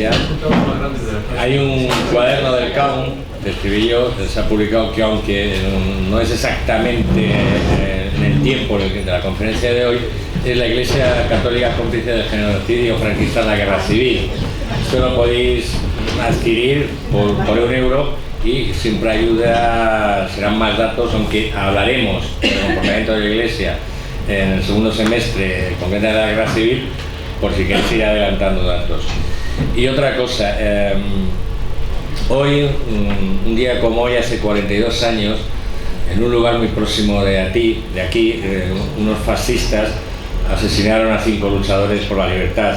iglesia. Hay un cuaderno del Caón que escribí yo, se ha publicado, que aunque no es exactamente en el tiempo de la conferencia de hoy, es la Iglesia Católica cómplice del genocidio franquista en la Guerra Civil. Esto lo podéis adquirir por €1 y siempre ayuda, serán más datos, aunque hablaremos del comportamiento de la Iglesia en el segundo semestre, concretamente de la Guerra Civil, por si queréis ir adelantando datos. Y otra cosa, hoy, un día como hoy, hace 42 años, en un lugar muy próximo de aquí, unos fascistas asesinaron a 5 luchadores por la libertad: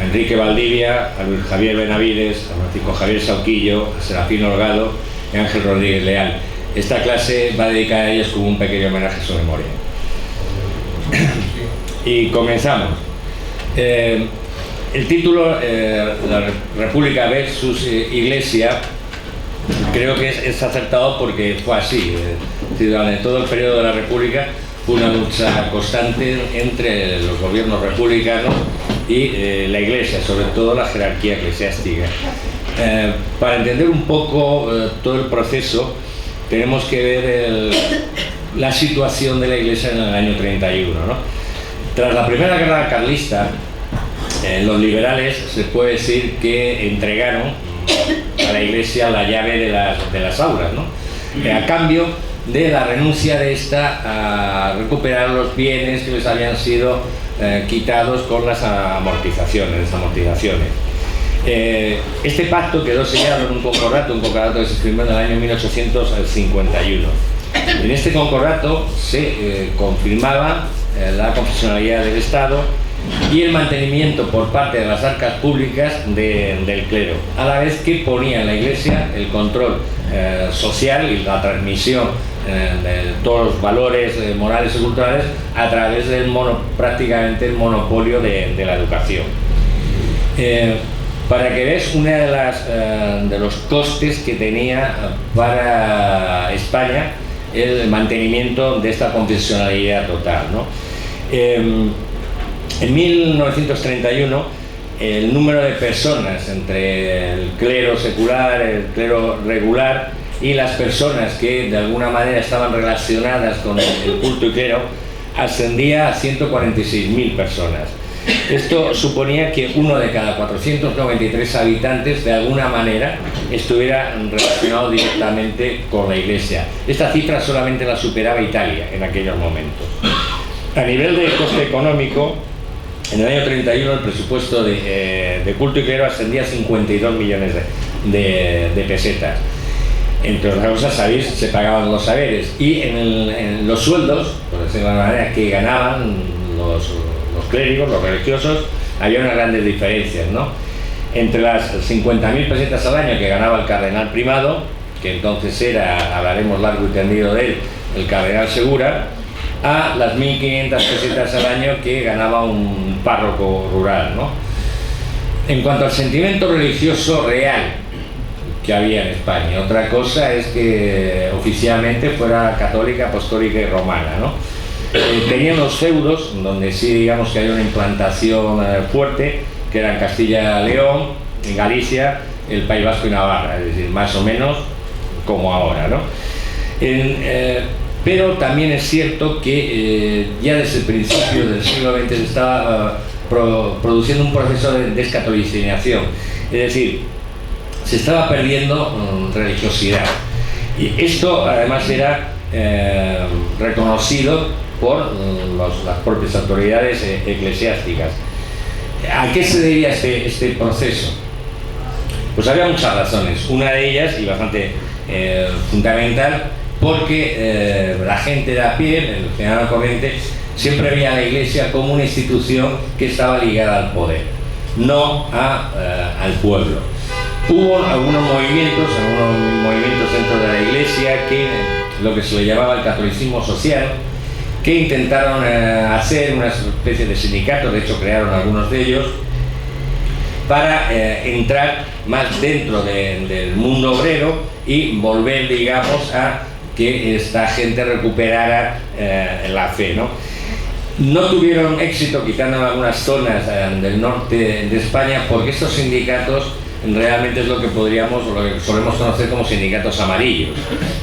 a Enrique Valdivia, a Luis Javier Benavides, a Francisco Javier Sauquillo, a Serafín Holgado y a Ángel Rodríguez Leal. Esta clase va dedicada a ellos como un pequeño homenaje a su memoria. Y comenzamos. El título, La República versus Iglesia, creo que es acertado porque fue así. Durante todo el periodo de la República fue una lucha constante entre los gobiernos republicanos y la Iglesia, sobre todo la jerarquía eclesiástica. Para entender un poco todo el proceso, tenemos que ver la situación de la Iglesia en el año 31, ¿no? Tras la Primera Guerra Carlista, los liberales se puede decir que entregaron a la Iglesia la llave de las aulas, ¿no? A cambio de la renuncia de esta a recuperar los bienes que les habían sido quitados con las amortizaciones. Este pacto quedó sellado en un concordato que se firmó en el año 1851. En este concordato se confirmaba la confesionalidad del Estado y el mantenimiento por parte de las arcas públicas del clero, a la vez que ponía en la Iglesia el control social y la transmisión de todos los valores morales y culturales a través del prácticamente el monopolio de la educación. Para que veáis una de los costes que tenía para España el mantenimiento de esta confesionalidad total, ¿no? En 1931, el número de personas entre el clero secular, el clero regular y las personas que de alguna manera estaban relacionadas con el culto y clero ascendía a 146.000 personas. Esto suponía que uno de cada 493 habitantes de alguna manera estuviera relacionado directamente con la Iglesia. Esta cifra solamente la superaba Italia en aquellos momentos. A nivel de coste económico, en el año 31 el presupuesto de culto y clero ascendía a 52 millones de pesetas. Entre otras cosas, sabéis, se pagaban los saberes y en los sueldos, por decirlo de alguna manera, que ganaban los clérigos, los religiosos, había unas grandes diferencias, ¿no? Entre las 50.000 pesetas al año que ganaba el cardenal primado, que entonces era, hablaremos largo y tendido de él, el cardenal Segura, a las 1.500 pesetas al año que ganaba un párroco rural, ¿no? En cuanto al sentimiento religioso real que había en España, otra cosa es que oficialmente fuera católica, apostólica y romana, ¿no? Tenían los feudos, donde sí digamos que había una implantación fuerte, que eran Castilla-León, Galicia, el País Vasco y Navarra, es decir, más o menos como ahora, ¿no? Pero también es cierto que ya desde el principio del siglo XX se estaba produciendo un proceso de descatolicización, es decir, se estaba perdiendo religiosidad. Y esto además era reconocido por las propias autoridades eclesiásticas. ¿A qué se debía este proceso? Pues había muchas razones. Una de ellas, y bastante fundamental, porque la gente de a pie, el ciudadano corriente, siempre veía a la Iglesia como una institución que estaba ligada al poder, no al pueblo. Hubo algunos movimientos dentro de la Iglesia, lo que se le llamaba el catolicismo social, que intentaron hacer una especie de sindicato, de hecho crearon algunos de ellos, para entrar más dentro del mundo obrero y volver, digamos, a que esta gente recuperara la fe, ¿no? No tuvieron éxito, quitando en algunas zonas del norte de España, porque estos sindicatos realmente es lo que podríamos, o lo que solemos conocer como sindicatos amarillos.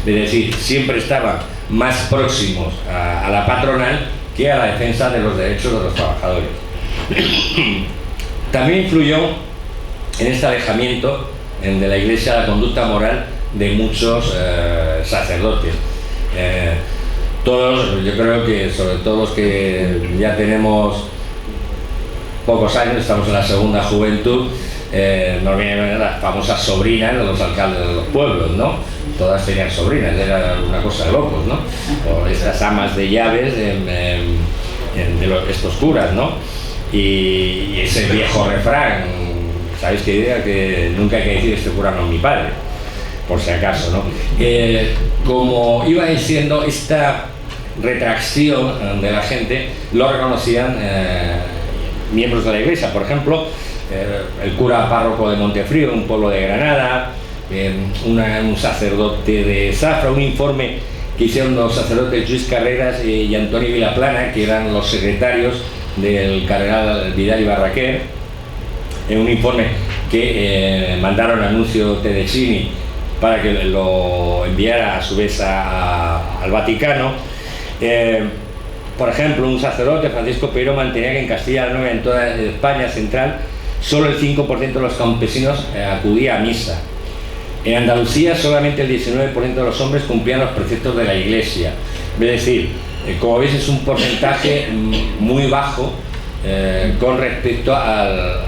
Es decir, siempre estaban más próximos a la patronal que a la defensa de los derechos de los trabajadores. También influyó en este alejamiento de la Iglesia la conducta moral de muchos sacerdotes. Todos, yo creo que sobre todo los que ya tenemos pocos años, estamos en la segunda juventud, nos vienen las famosas sobrinas de los alcaldes de los pueblos, ¿no? Todas tenían sobrinas, era una cosa de locos, ¿no? O estas amas de llaves de estos curas, ¿no? Y ese viejo refrán, ¿sabéis qué idea? Que nunca hay que decir este cura no es mi padre, por si acaso, ¿no? Como iba diciendo, esta retracción de la gente lo reconocían miembros de la Iglesia. Por ejemplo, el cura párroco de Montefrío, un pueblo de Granada, un sacerdote de Zafra, un informe que hicieron los sacerdotes Luis Carreras y Antonio Vilaplana, que eran los secretarios del cardenal Vidal y Barraquer, un informe que mandaron a Nuncio Tedesini para que lo enviara a su vez al Vaticano. Por ejemplo, un sacerdote, Francisco Peiró, mantenía que en Castilla la Nueva, en toda España central, solo el 5% de los campesinos acudía a misa. En Andalucía solamente el 19% de los hombres cumplían los preceptos de la Iglesia. Es decir, como veis, es un porcentaje muy bajo con respecto a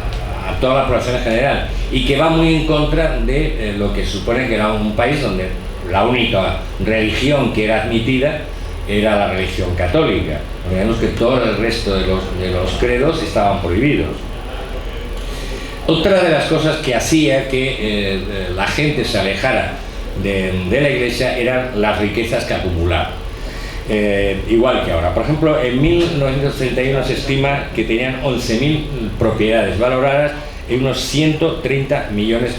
toda la población en general, y que va muy en contra de lo que supone que era un país donde la única religión que era admitida era la religión católica. Digamos que todo el resto de los credos estaban prohibidos. Otra de las cosas que hacía que la gente se alejara de la Iglesia eran las riquezas que acumulaba. Igual que ahora. Por ejemplo, en 1931 se estima que tenían 11.000 propiedades valoradas en unos 130 millones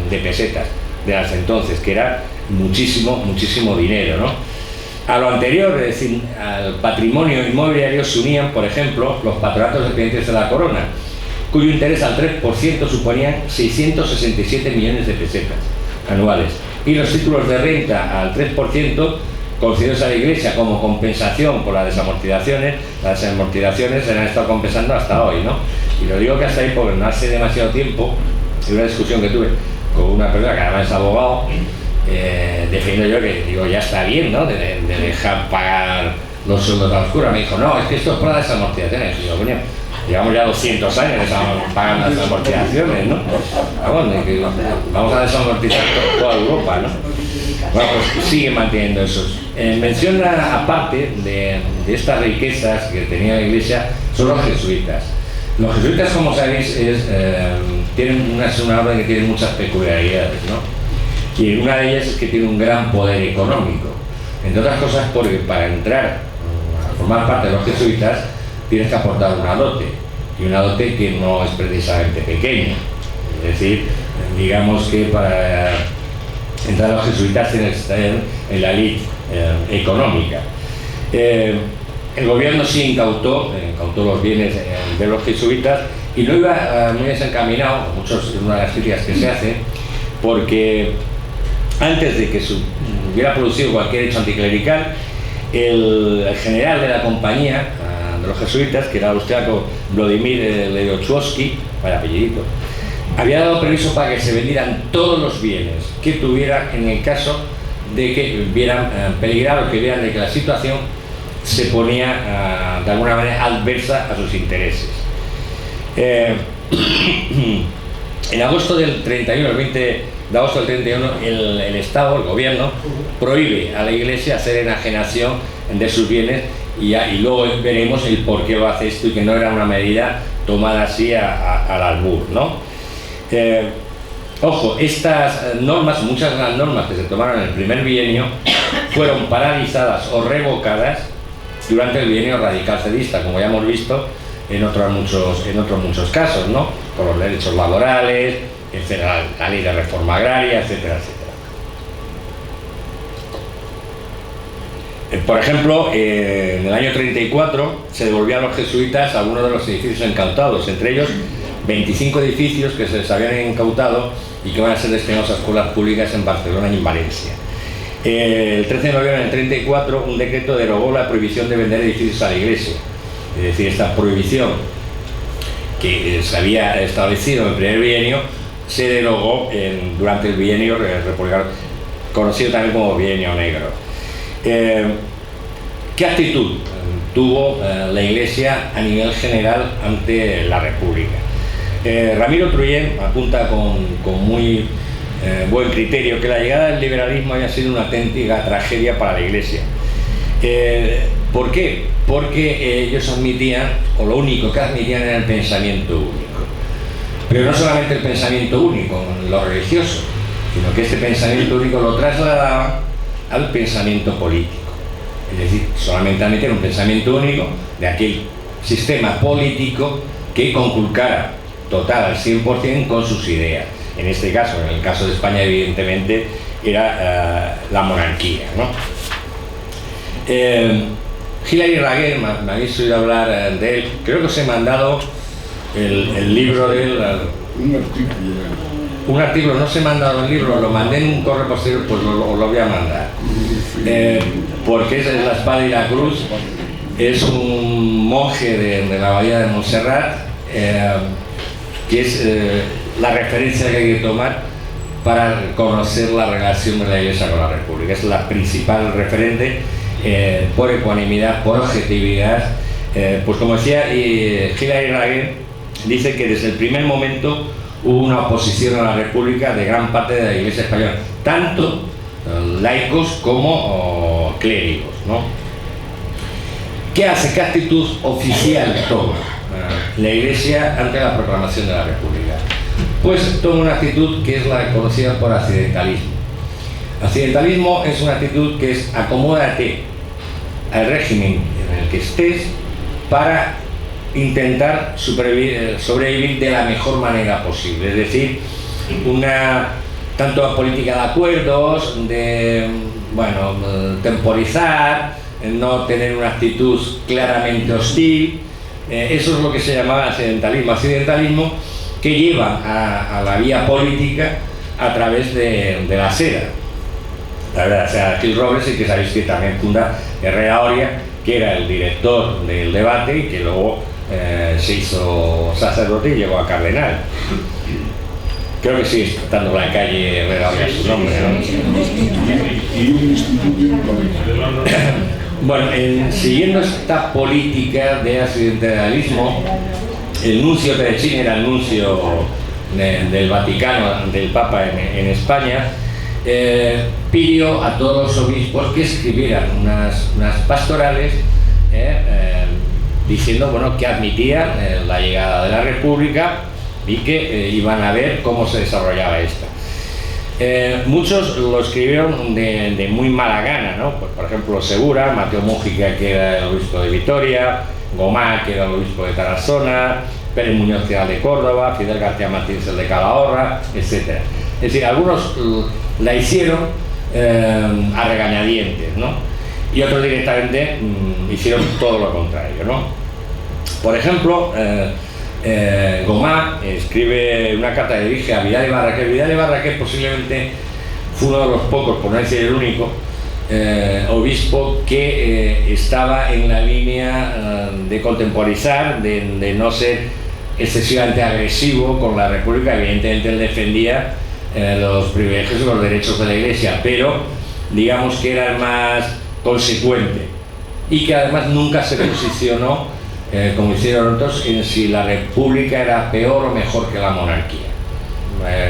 de pesetas de las entonces, que era muchísimo, muchísimo dinero, ¿no? A lo anterior, es decir, al patrimonio inmobiliario se unían, por ejemplo, los patronatos dependientes de la corona, cuyo interés al 3% suponían 667 millones de pesetas anuales, y los títulos de renta al 3%, concedidos a la Iglesia como compensación por las desamortizaciones se han estado compensando hasta hoy, ¿no? Y lo digo que hasta ahí porque no hace demasiado tiempo, en una discusión que tuve con una persona que además es abogado, defiendo yo que digo, ya está bien, ¿no? De dejar pagar los sueldos a oscura. Me dijo, no, es que esto es por las desamortizaciones. Y digo, coño, llevamos ya 200 años pagando las desamortizaciones, ¿no? Vamos a desamortizar toda Europa, ¿no? Bueno, pues sigue manteniendo esos. Menciona, aparte de estas riquezas que tenía la Iglesia, son los jesuitas. Los jesuitas, como sabéis, tienen una orden que tiene muchas peculiaridades, ¿no? Y una de ellas es que tiene un gran poder económico. Entre otras cosas porque para entrar a formar parte de los jesuitas tienes que aportar una dote, y una dote que no es precisamente pequeña. Es decir, digamos que para entrar a los jesuitas tienes que estar en la elite económica. El gobierno sí incautó los bienes de los jesuitas, y no iba muy desencaminado, una de las críticas que se hace, porque antes de que se hubiera producido cualquier hecho anticlerical, el general de la compañía de los jesuitas, que era el austriaco Vladimir Ledochowski, vaya apellidito, había dado permiso para que se vendieran todos los bienes que tuvieran en el caso de que vieran peligrar o que vieran de que la situación se ponía de alguna manera adversa a sus intereses. En agosto del 31, el 20 de agosto del 31, el Estado, el gobierno, prohíbe a la Iglesia hacer enajenación de sus bienes, y luego veremos el por qué lo hace esto, y que no era una medida tomada así al albur, ¿no? Ojo, estas normas, muchas de las normas que se tomaron en el primer bienio, fueron paralizadas o revocadas durante el bienio radical cedista, como ya hemos visto en otros muchos casos, ¿no? Por los derechos laborales, etcétera, la ley de reforma agraria, etcétera, etcétera. Por ejemplo, en el año 34 se devolvió a los jesuitas algunos de los edificios incautados, entre ellos 25 edificios que se les habían incautado y que van a ser destinados a escuelas públicas en Barcelona y en Valencia. El 13 de noviembre del 34 un decreto derogó la prohibición de vender edificios a la Iglesia. Es decir, esta prohibición que se había establecido en el primer bienio se derogó durante el bienio republicano, conocido también como bienio negro. ¿Qué actitud tuvo la Iglesia a nivel general ante la República? Ramiro Trullén apunta con muy buen criterio que la llegada del liberalismo haya sido una auténtica tragedia para la Iglesia. ¿Por qué? Porque ellos admitían, o lo único que admitían era el pensamiento único. Pero no solamente el pensamiento único, lo religioso, sino que este pensamiento único lo trasladaban al pensamiento político. Es decir, solamente admitían un pensamiento único de aquel sistema político que conculcara total al 100% con sus ideas. En este caso, en el caso de España, evidentemente, era la monarquía, ¿no? Hilary Raguer, me habéis oído hablar de él, creo que os he mandado el libro de él. Un artículo, no os he mandado el libro, lo mandé en un correo posterior, pues os lo voy a mandar. Porque es La espada y la cruz, es un monje de la abadía de Montserrat, que es la referencia que hay que tomar para conocer la relación de la Iglesia con la República. Es la principal referente por ecuanimidad, por objetividad. Pues como decía Hilary Raguer, dice que desde el primer momento hubo una oposición a la República de gran parte de la Iglesia española, tanto laicos como clérigos, ¿no? ¿Qué hace? ¿Qué actitud oficial toma la Iglesia ante la proclamación de la República? Pues toma una actitud que es la conocida por accidentalismo. Accidentalismo es una actitud que es acomódate al régimen en el que estés para intentar sobrevivir de la mejor manera posible. Es decir, tanto política de acuerdos, de temporizar, no tener una actitud claramente hostil. Eso es lo que se llamaba accidentalismo. Accidentalismo que lleva a la vía política a través de la seda. La verdad, o sea, Gil Robles, y que sabéis que también funda Herrera Oria, que era el director del debate y que luego se hizo sacerdote y llegó a cardenal. Creo que sigue estando en la calle Herrera Oria su nombre, ¿no? Bueno, siguiendo esta política de accidentalismo, el nuncio Pedrechini era el nuncio del Vaticano, del Papa en España, pidió a todos los obispos que escribieran unas pastorales diciendo que admitían la llegada de la República y que iban a ver cómo se desarrollaba esta. Muchos lo escribieron de muy mala gana, ¿no? Pues, por ejemplo, Segura, Mateo Mújica, que era el obispo de Vitoria, Gomá, que era el obispo de Tarazona, Pérez Muñoz, que era de Córdoba, Fidel García Martínez, el de Calahorra, etc. Es decir, algunos la hicieron a regañadientes, ¿no? Y otros directamente hicieron todo lo contrario, ¿no? Por ejemplo, Gomá escribe una carta que dirige a Vidal y Barraquer. Vidal y Barraquer posiblemente fue uno de los pocos, por no decir el único, obispo que estaba en la línea de contemporizar, de no ser excesivamente agresivo con la República. Evidentemente él defendía los privilegios y los derechos de la Iglesia, pero digamos que era el más consecuente y que además nunca se posicionó, como hicieron otros, en si la República era peor o mejor que la monarquía.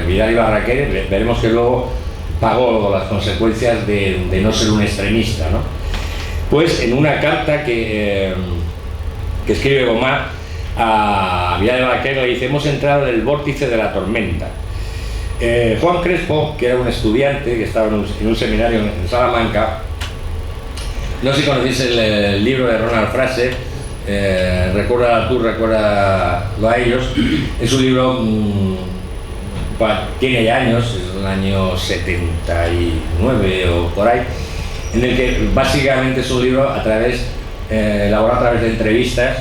Vidal y Barraquer, veremos que luego pagó las consecuencias de no ser un extremista, ¿no? Pues en una carta que escribe Gomá a Vidal y Barraquer le dice: hemos entrado en el vórtice de la tormenta. Juan Crespo, que era un estudiante que estaba en un seminario en Salamanca, no sé si conocéis el libro de Ronald Fraser, Recuerda tú, recuérdalo a ellos. Es un libro, tiene ya años, es del año 79 o por ahí, en el que básicamente es un libro elaborado a través de entrevistas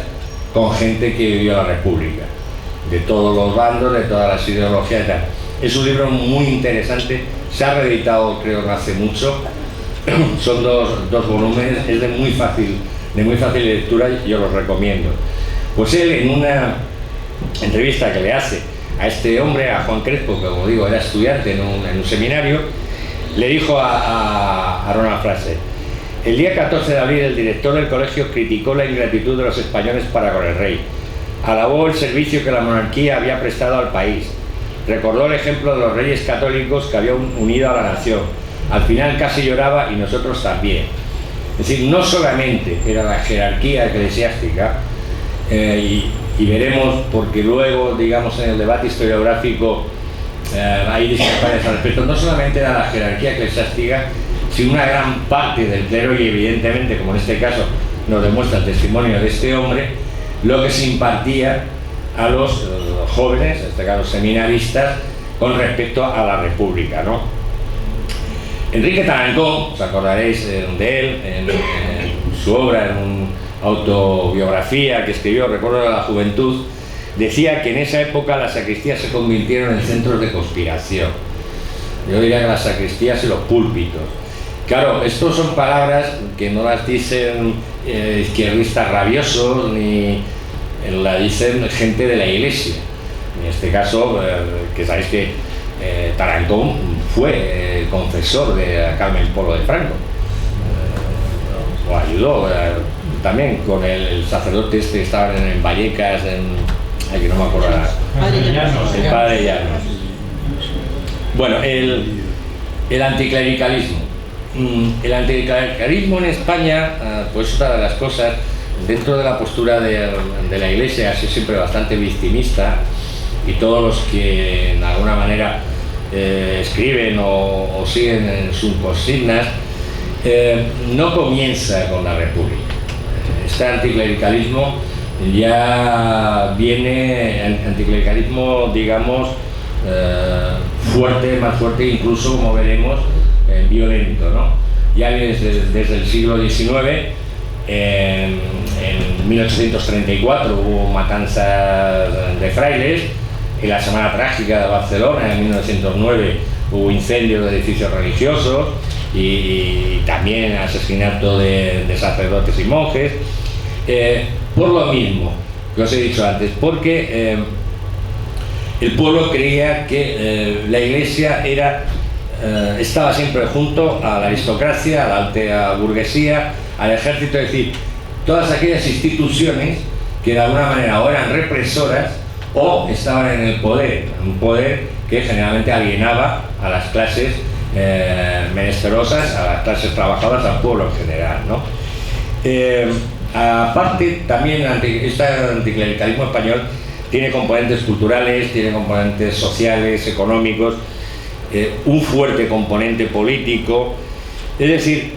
con gente que vivió la República, de todos los bandos, de todas las ideologías y tal. Es un libro muy interesante, se ha reeditado creo no hace mucho, son dos volúmenes, es de muy fácil lectura y yo los recomiendo. Pues él, en una entrevista que le hace a este hombre, a Juan Crespo, que como digo era estudiante en un seminario, le dijo a Ronald Fraser: el día 14 de abril el director del colegio criticó la ingratitud de los españoles para con el rey, alabó el servicio que la monarquía había prestado al país, recordó el ejemplo de los reyes católicos que habían unido a la nación, al final casi lloraba y nosotros también. Es decir, no solamente era la jerarquía eclesiástica, y veremos, porque luego, digamos, en el debate historiográfico hay discrepancias al respecto, no solamente era la jerarquía eclesiástica, sino una gran parte del clero, y evidentemente, como en este caso nos demuestra el testimonio de este hombre, lo que se impartía a los jóvenes, en este caso seminaristas, con respecto a la República, ¿no? Enrique Tarancón, os acordaréis de él, en su obra, en una autobiografía que escribió, Recuerdo de la Juventud, decía que en esa época las sacristías se convirtieron en centros de conspiración. Yo diría que las sacristías y los púlpitos. Claro, estos son palabras que no las dicen izquierdistas rabiosos, ni la dicen gente de la Iglesia. En este caso, que sabéis que Tarancón fue confesor de Carmen Polo de Franco, o ayudó también con el sacerdote este que estaba en Vallecas, ay, que no me acuerdo, el padre Llanos. Bueno, el anticlericalismo. El anticlericalismo en España, pues otra de las cosas, dentro de la postura de la Iglesia, ha sido siempre bastante victimista, y todos los que en alguna manera escriben o siguen en sus consignas, no comienza con la República. Este anticlericalismo ya viene, anticlericalismo, digamos, fuerte, más fuerte, incluso, como veremos, violento, ¿no? Ya viene desde el siglo XIX. En 1834 hubo matanzas de frailes. En la Semana Trágica de Barcelona, en 1909, hubo incendios de edificios religiosos y también asesinato de sacerdotes y monjes. Por lo mismo que os he dicho antes, porque el pueblo creía que la Iglesia estaba siempre junto a la aristocracia, a la alta burguesía, al ejército, es decir, todas aquellas instituciones que de alguna manera o eran represoras o estaban en el poder, un poder que generalmente alienaba a las clases menesterosas, a las clases trabajadoras, al pueblo en general, ¿no? Aparte, también este anticlericalismo español tiene componentes culturales, tiene componentes sociales, económicos, un fuerte componente político. Es decir,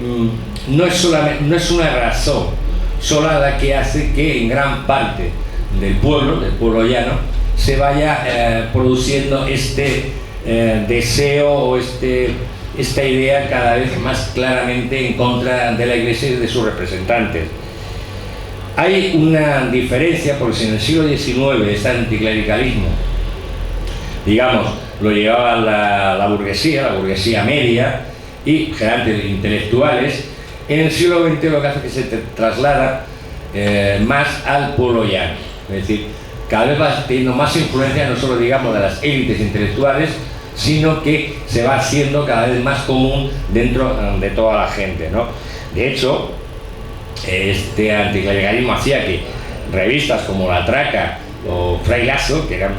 no es una razón sola la que hace que en gran parte del pueblo llano, se vaya produciendo este deseo o esta idea cada vez más claramente en contra de la Iglesia y de sus representantes. Hay una diferencia, porque si en el siglo XIX este anticlericalismo, digamos, lo llevaba la burguesía media y generalmente intelectuales, en el siglo XX lo que hace es que se traslada más al pueblo llano. Es decir, cada vez va teniendo más influencia no solo, digamos, de las élites intelectuales, sino que se va haciendo cada vez más común dentro de toda la gente, ¿no? De hecho, este anticlericalismo hacía que revistas como La Traca o Fray Lasso, que eran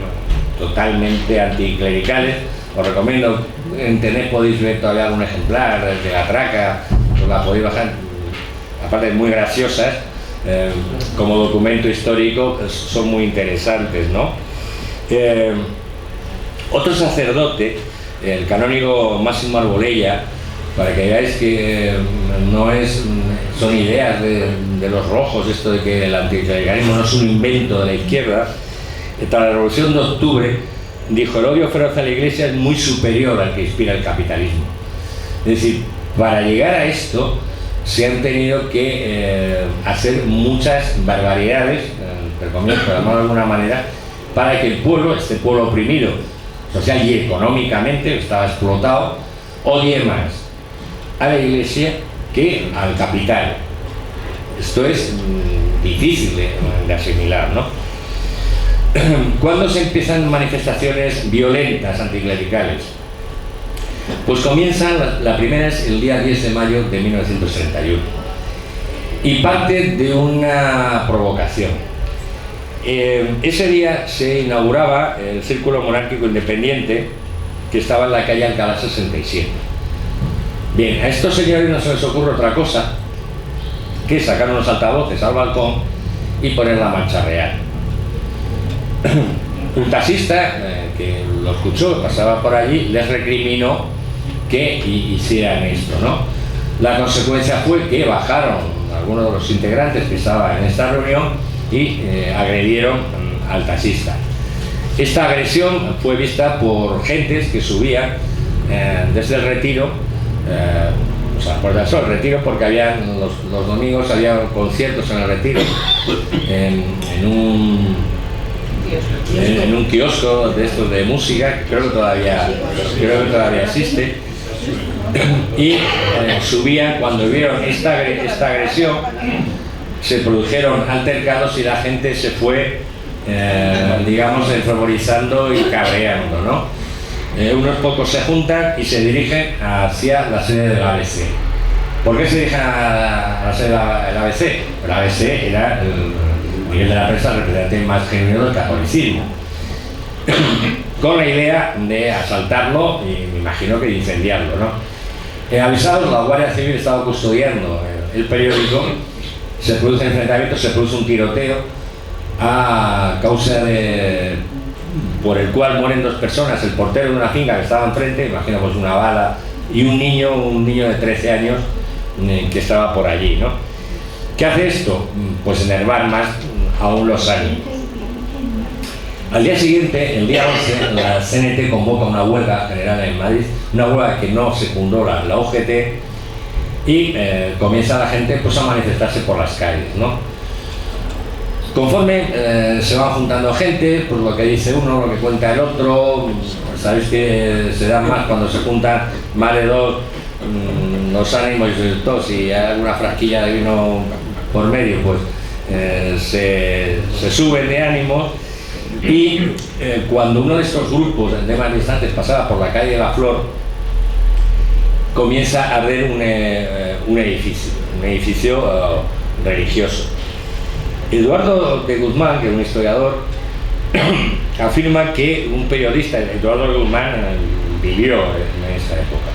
totalmente anticlericales, os recomiendo, en internet podéis ver todavía algún ejemplar de La Traca, os la podéis bajar, aparte muy graciosas, como documento histórico, son muy interesantes, ¿no? Otro sacerdote, el canónigo Máximo Arbolella, para que veáis que son ideas de los rojos, esto de que el anticlericalismo no es un invento de la izquierda. Tras la Revolución de Octubre dijo: el odio feroz a la Iglesia es muy superior al que inspira el capitalismo. Es decir, para llegar a esto se han tenido que hacer muchas barbaridades, entre comillas, por llamarlo de alguna manera, para que el pueblo, este pueblo oprimido, social y económicamente, estaba explotado, odie más a la Iglesia que al capital. Esto es difícil de asimilar, ¿no? ¿Cuándo se empiezan manifestaciones violentas anticlericales? Pues comienzan, la primera es el día 10 de mayo de 1931 y parte de una provocación. Ese día se inauguraba el Círculo Monárquico Independiente, que estaba en la calle Alcalá 67. Bien, a estos señores no se les ocurre otra cosa que sacar unos altavoces al balcón y poner la marcha real. Un taxista que lo escuchó, pasaba por allí, les recriminó que hicieran esto, ¿no? La consecuencia fue que bajaron algunos de los integrantes que estaban en esta reunión y agredieron al taxista. Esta agresión fue vista por gentes que subían desde el Retiro, o sea, por el Retiro, porque habían los domingos había conciertos en el Retiro, en un kiosco de estos de música, que creo que todavía existe, y subían. Cuando vieron esta agresión, se produjeron altercados y la gente se fue, digamos, enfervorizando y cabreando, ¿no? Unos pocos se juntan y se dirigen hacia la sede del ABC. ¿Por qué se dirigen a la sede del ABC? El ABC era el nivel de la prensa, el representante más genuino del catolicismo, con la idea de asaltarlo y me imagino que de incendiarlo, ¿no? Avisados, la Guardia Civil estaba custodiando el periódico, se produce enfrentamiento, se produce un tiroteo a causa por el cual mueren 2 personas, el portero de una finca que estaba enfrente, imagino pues una bala, y un niño de 13 años que estaba por allí, ¿no? ¿Qué hace esto? Pues enervar más aún los ánimos. Al día siguiente, el día 11, la CNT convoca una huelga general en Madrid, una huelga que no secundó la UGT, y comienza la gente pues a manifestarse por las calles, ¿no? Conforme se van juntando gente, pues lo que dice uno, lo que cuenta el otro, pues sabéis que se dan más cuando se juntan más de 2, los ánimos y todo, si hay alguna frasquilla de vino por medio, pues se suben de ánimos. Y cuando uno de estos grupos de manifestantes pasaba por la calle de la Flor, comienza a arder un edificio religioso. Eduardo de Guzmán, que es un historiador, afirma que un periodista, Eduardo de Guzmán vivió en esa época,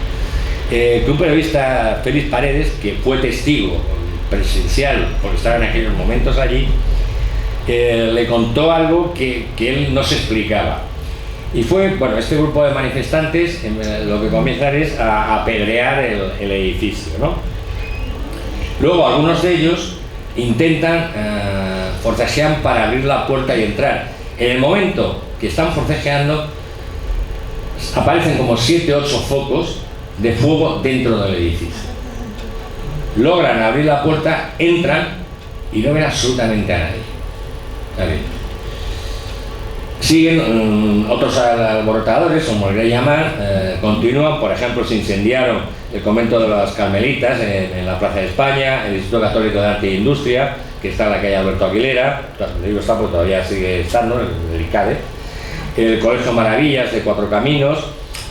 que un periodista, Félix Paredes, que fue testigo presencial, porque estaba en aquellos momentos allí, le contó algo que él no se explicaba. Y fue, bueno, este grupo de manifestantes lo que comienzan es a apedrear el edificio, ¿no? Luego algunos de ellos intentan forcejear para abrir la puerta y entrar. En el momento que están forcejeando, aparecen como 7 o 8 focos de fuego dentro del edificio. Logran abrir la puerta, entran y no ven absolutamente a nadie. Siguen otros alborotadores, como el llamar, continúan. Por ejemplo, se incendiaron el convento de las Carmelitas en la Plaza de España, el Instituto Católico de Arte e Industria, que está en la calle Alberto Aguilera, digo está porque todavía sigue estando, el ICADE, el Colegio Maravillas de Cuatro Caminos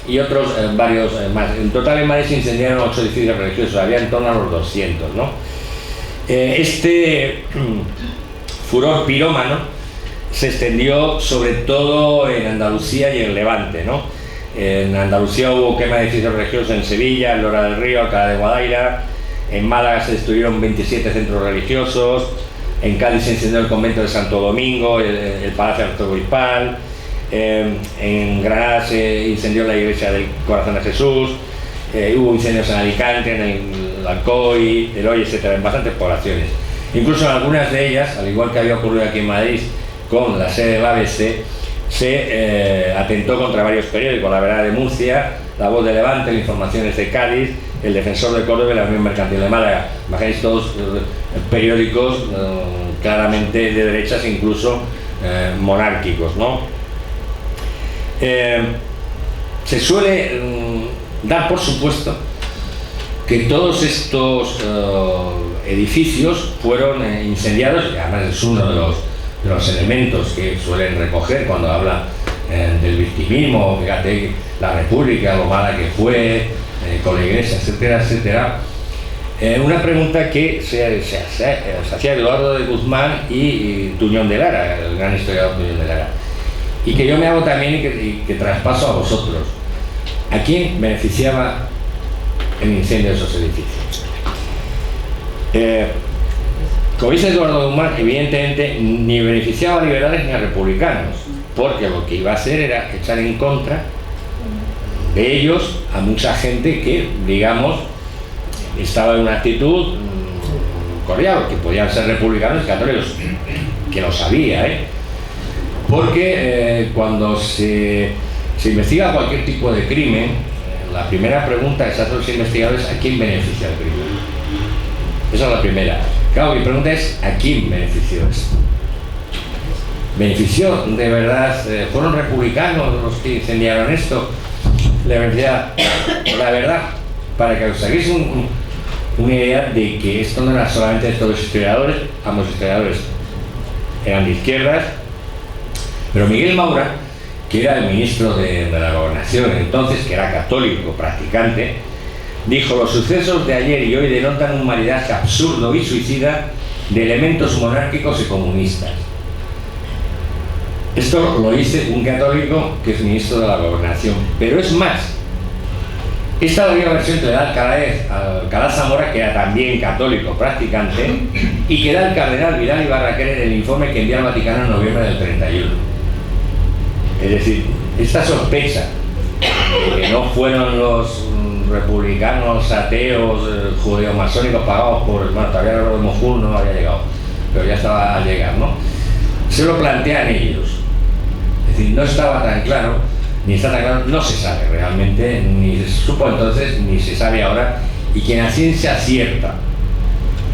y otros varios más. En total en Madrid se incendiaron 8 edificios religiosos, había en torno a los 200, ¿no? Este furor pirómano se extendió sobre todo en Andalucía y en Levante, ¿no? En Andalucía hubo quema de edificios religiosos en Sevilla, en Lora del Río, Alcalá de Guadaira. En Málaga se destruyeron 27 centros religiosos. En Cádiz se incendió el convento de Santo Domingo, el Palacio Arzobispal. En Granada se incendió la iglesia del Corazón de Jesús. Hubo incendios en Alicante, en el Alcoy, Eloy, etcétera, en bastantes poblaciones. Incluso en algunas de ellas, al igual que había ocurrido aquí en Madrid con la sede del ABC, se atentó contra varios periódicos, La Verdad de Murcia, La Voz de Levante, el Informaciones de Cádiz, el Defensor de Córdoba y la Unión Mercantil de Málaga. Imagináis todos periódicos claramente de derechas, incluso monárquicos, ¿no? Se suele dar por supuesto que todos estos edificios fueron incendiados, y además es uno de los elementos que suelen recoger cuando habla del victimismo. Fíjate, la República, lo mala que fue, con la Iglesia, etcétera, etcétera. Una pregunta que se hacía Eduardo de Guzmán y Tuñón de Lara, el gran historiador Tuñón de Lara, y que yo me hago también y que traspaso a vosotros. ¿A quién beneficiaba el incendio de esos edificios? Como dice Eduardo de Guzmán, evidentemente ni beneficiaba a liberales ni a republicanos, porque lo que iba a hacer era echar en contra de ellos a mucha gente que, digamos, estaba en una actitud cordial, que podían ser republicanos y católicos, que lo sabía, porque cuando se investiga cualquier tipo de crimen, la primera pregunta que se hace a los investigadores es: ¿a quién beneficia el crimen? Esa es la primera. Claro, mi pregunta es: ¿a quién benefició esto? ¿Benefició de verdad? ¿Fueron republicanos los que incendiaron esto? La verdad, para que os hagáis una idea de que esto no era solamente de todos los historiadores, ambos historiadores eran de izquierdas, pero Miguel Maura, que era el ministro de la Gobernación entonces, que era católico practicante, dijo: los sucesos de ayer y hoy denotan un maridaje absurdo y suicida de elementos monárquicos y comunistas. Esto lo dice un católico que es ministro de la Gobernación. Pero es más, esta había versión que le da Alcalá Zamora, que era también católico practicante, y que da el cardenal Vidal y Barraquer en el informe que envía al Vaticano en noviembre del 31. Es decir, esta sospecha de que no fueron los republicanos ateos judeo-masónicos pagados por... Bueno, todavía el Mojul no había llegado, pero ya estaba a llegar, ¿no? Se lo plantean ellos. Es decir, no estaba tan claro, ni está tan claro, no se sabe realmente, ni se supo entonces, ni se sabe ahora, y quien a ciencia cierta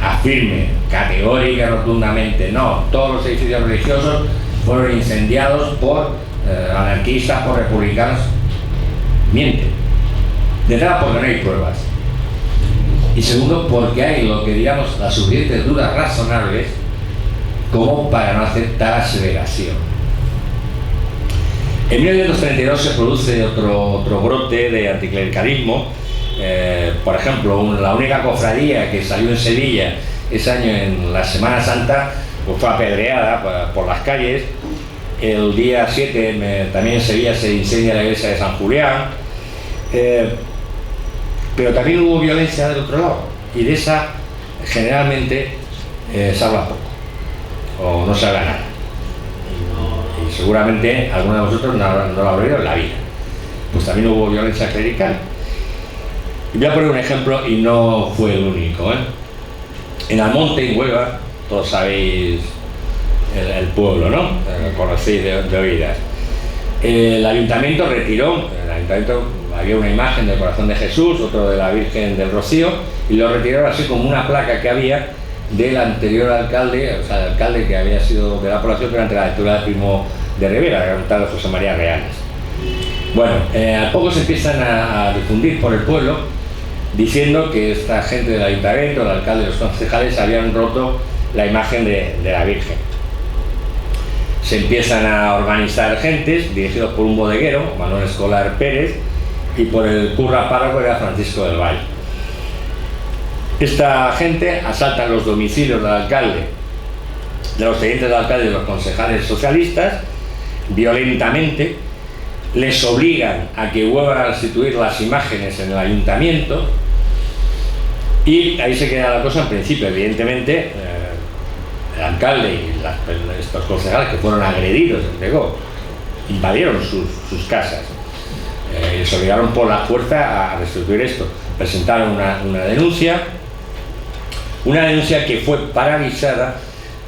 afirme categórica, rotundamente, no, todos los edificios religiosos fueron incendiados por anarquistas, por republicanos, miente. De entrada, porque no hay pruebas. Y segundo, porque hay lo que digamos las suficientes dudas razonables como para no hacer tal aseveración. En 1932 se produce otro brote de anticlericalismo. Por ejemplo, la única cofradía que salió en Sevilla ese año en la Semana Santa pues fue apedreada por las calles. El día 7 también en Sevilla se incendia la iglesia de San Julián. Pero también hubo violencia del otro lado, y de esa generalmente se habla poco o no se habla nada, y seguramente alguno de vosotros no lo habrá oído en la vida. Pues también hubo violencia clerical. Y voy a poner un ejemplo, y no fue el único, En Almonte, en Huelva, todos sabéis el pueblo, ¿no? Conocéis de oídas. El ayuntamiento retiró, había una imagen del Corazón de Jesús, otro de la Virgen del Rocío, y lo retiraron así como una placa que había del anterior alcalde, o sea, el alcalde que había sido de la población durante la lectura de Primo de Rivera, el tal José María Reales. Bueno, a poco se empiezan a difundir por el pueblo, diciendo que esta gente del ayuntamiento, el alcalde y los concejales habían roto la imagen de la Virgen. Se empiezan a organizar gentes, dirigidos por un bodeguero, Manuel Escolar Pérez, y por el curra párroco, era Francisco del Valle. Esta gente asalta los domicilios del alcalde, de los tenientes del alcalde y de los concejales socialistas, violentamente, les obligan a que vuelvan a restituir las imágenes en el ayuntamiento, y ahí se queda la cosa en principio. Evidentemente, el alcalde y estos concejales que fueron agredidos, invadieron sus casas, les obligaron por la fuerza a restituir esto. Presentaron una denuncia que fue paralizada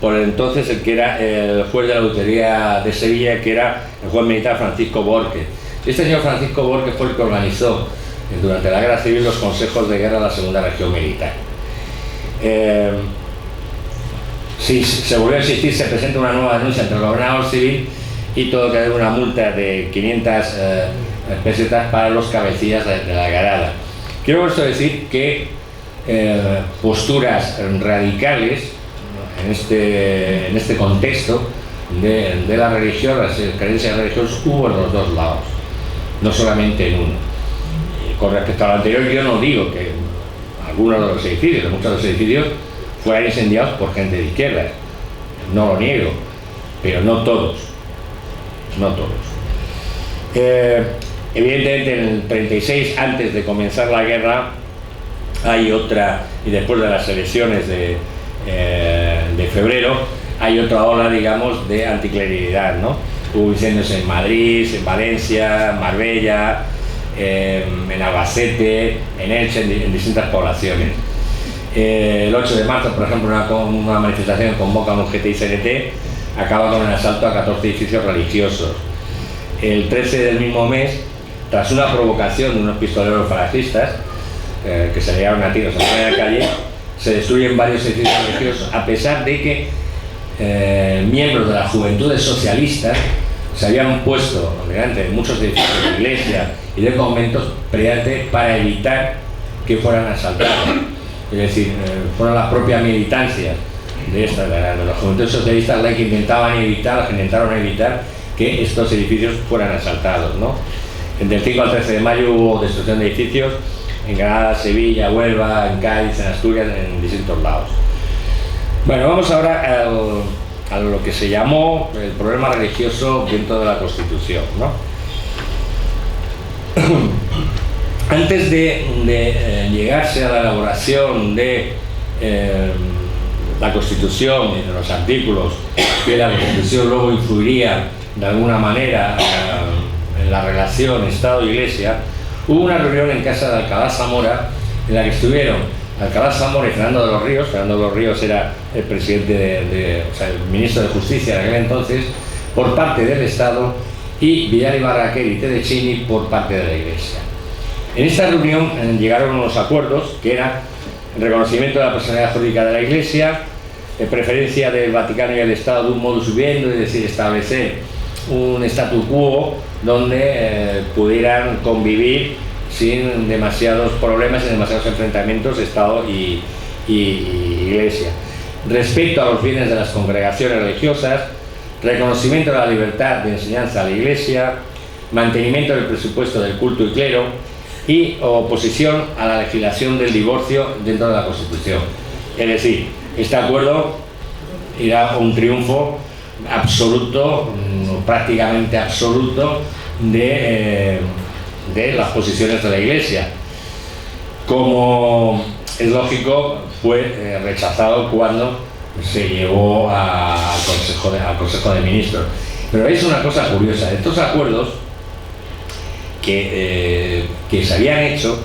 por entonces el que era el juez de la Auditoría de Sevilla, que era el juez militar Francisco Borges. Este señor Francisco Borges fue el que organizó durante la Guerra Civil los consejos de guerra de la Segunda Región Militar. Si se volvió a existir, se presenta una nueva denuncia entre el gobernador civil y todo que hay una multa de 500 pesetas para los cabecillas de la garada. Quiero por eso decir que posturas radicales en este contexto de la religión, las creencias religiosas, hubo en los dos lados, no solamente en uno. Con respecto a lo anterior, yo no digo que algunos de los edificios, muchos de los edificios, fueran incendiados por gente de izquierda, no lo niego, pero no todos, no todos. Evidentemente en el 36, antes de comenzar la guerra, hay otra, y después de las elecciones de febrero, hay otra ola, digamos, de anticlericalidad, ¿no? Hubo incendios en Madrid, en Valencia, en Marbella, en Albacete, en Elche, en distintas poblaciones. El 8 de marzo, por ejemplo, una manifestación que convoca a UGT y CNT acaba con el asalto a 14 edificios religiosos. El 13 del mismo mes, tras una provocación de unos pistoleros falangistas que se liaron a tiros en la calle, se destruyen varios edificios religiosos, a pesar de que miembros de las juventudes socialistas se habían puesto delante de muchos edificios de iglesia y de conventos previamente para evitar que fueran asaltados. Es decir, fueron las propias militancias de las juventudes socialistas las que intentaron evitar que estos edificios fueran asaltados, ¿no? Del 5 al 13 de mayo hubo destrucción de edificios en Granada, Sevilla, Huelva, en Cádiz, en Asturias, en distintos lados. Bueno, vamos ahora a lo que se llamó el problema religioso dentro de la Constitución, ¿no? Antes de llegarse a la elaboración de la Constitución y de los artículos que la Constitución luego influiría de alguna manera en la relación Estado-Iglesia, hubo una reunión en casa de Alcalá Zamora en la que estuvieron Alcalá Zamora y Fernando de los Ríos. Fernando de los Ríos era el presidente o sea, el ministro de Justicia en aquel entonces, por parte del Estado, y Vidal y Barraquer y Tedeschini por parte de la Iglesia. En esta reunión llegaron unos acuerdos que eran el reconocimiento de la personalidad jurídica de la Iglesia, preferencia del Vaticano y el Estado de un modus vivendi, es decir, establecer un statu quo donde pudieran convivir sin demasiados problemas, sin demasiados enfrentamientos Estado y Iglesia. Respecto a los bienes de las congregaciones religiosas, reconocimiento de la libertad de enseñanza a la Iglesia, mantenimiento del presupuesto del culto y clero y oposición a la legislación del divorcio dentro de la Constitución. Es decir, este acuerdo era un triunfo absoluto, prácticamente absoluto, de las posiciones de la Iglesia. Como es lógico, fue rechazado cuando se llevó al Consejo de Ministros. Pero es una cosa curiosa, estos acuerdos que se habían hecho,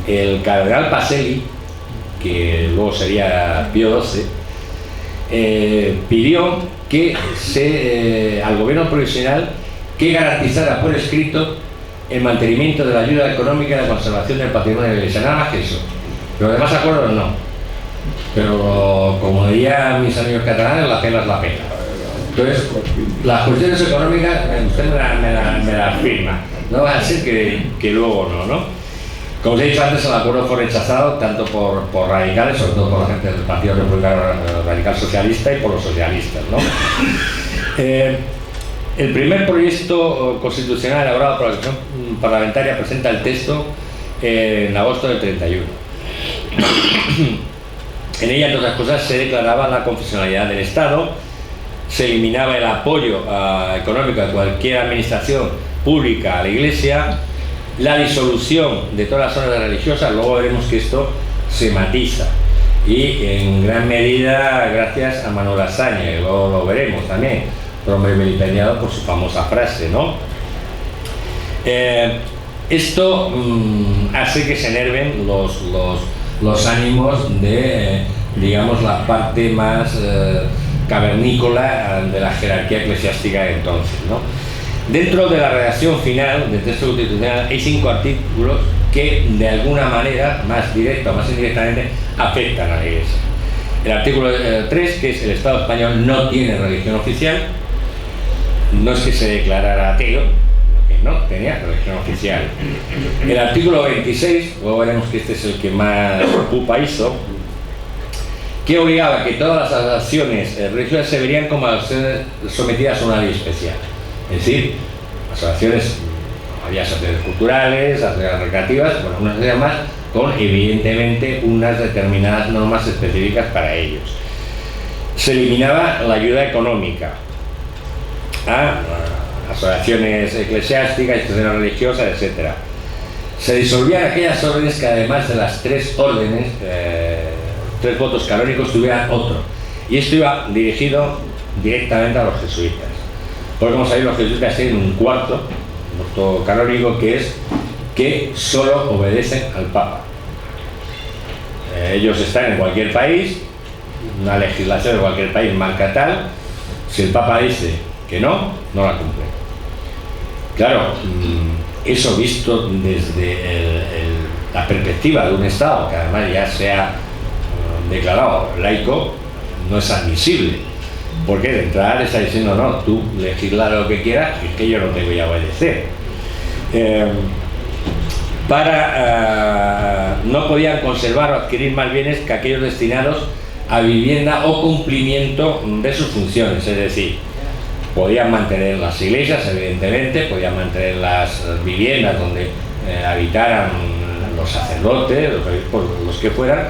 el cardenal Pacelli, que luego sería Pío XII, pidió que al gobierno provisional que garantizara por escrito el mantenimiento de la ayuda económica y la conservación del patrimonio de la Iglesia, nada más que eso. Los demás acuerdos no. Pero como dirían mis amigos catalanes, la pena es la pena. Entonces, las cuestiones económicas, usted me las firma. No va a ser que luego no. Como os he dicho antes, el acuerdo fue rechazado tanto por radicales, sobre todo por la gente del Partido Republicano Radical Socialista, y por los socialistas, ¿no? El primer proyecto constitucional elaborado por la Comisión Parlamentaria presenta el texto en agosto del 31. En ella, entre otras cosas, se declaraba la confesionalidad del Estado, se eliminaba el apoyo económico de cualquier administración pública a la Iglesia, la disolución de todas las órdenes religiosas. Luego veremos que esto se matiza, y en gran medida gracias a Manuel Azaña, que luego lo veremos también, un hombre vilipendiado por su famosa frase, ¿no? Esto hace que se enerven los ánimos de, digamos, la parte más cavernícola de la jerarquía eclesiástica de entonces, ¿no? Dentro de la redacción final del texto constitucional hay 5 artículos que de alguna manera, más directa o más indirectamente, afectan a la Iglesia. El artículo 3, que es: el Estado español no tiene religión oficial. No es que se declarara ateo, que no tenía religión oficial. El artículo 26, luego veremos que este es el que más pupa hizo, que obligaba que todas las acciones religiosas se verían como al ser sometidas a una ley especial. Es decir, las acciones, había acciones culturales, acciones recreativas, bueno, unas cosas más, con evidentemente unas determinadas normas específicas para ellos. Se eliminaba la ayuda económica a asociaciones eclesiásticas, instituciones religiosas, etc. Se disolvían aquellas órdenes que, además de las 3 órdenes, 3 votos canónicos, tuvieran otro. Y esto iba dirigido directamente a los jesuitas. Porque, como sabéis, los jesuitas tienen un cuarto voto canónico, que es que solo obedecen al Papa. Ellos están en cualquier país, una legislación de cualquier país marca tal, si el Papa dice que no, no la cumple. Claro, eso visto desde la perspectiva de un Estado que además ya se ha declarado laico, no es admisible, porque de entrada le está diciendo: no, tú legisla lo que quieras, es que yo no te voy a obedecer. No podían conservar o adquirir más bienes que aquellos destinados a vivienda o cumplimiento de sus funciones. Es decir, podían mantener las iglesias, evidentemente, podían mantener las viviendas donde habitaran los sacerdotes, los obispos, los que fueran,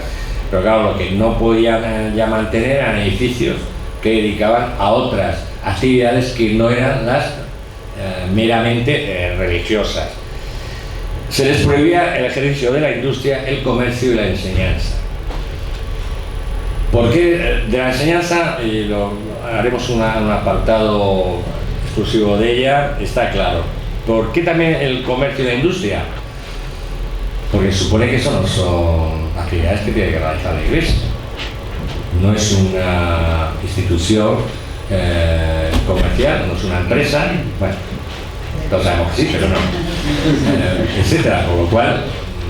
pero claro, lo que no podían ya mantener eran edificios que dedicaban a otras actividades que no eran las meramente religiosas. Se les prohibía el ejercicio de la industria, el comercio y la enseñanza. ¿Por qué de la enseñanza? Haremos un apartado exclusivo de ella, está claro. ¿Por qué también el comercio y la industria? Porque supone que eso no son actividades que tiene que realizar la Iglesia. No es una institución comercial, no es una empresa, bueno, todos sabemos que sí, pero no, etcétera. Por lo cual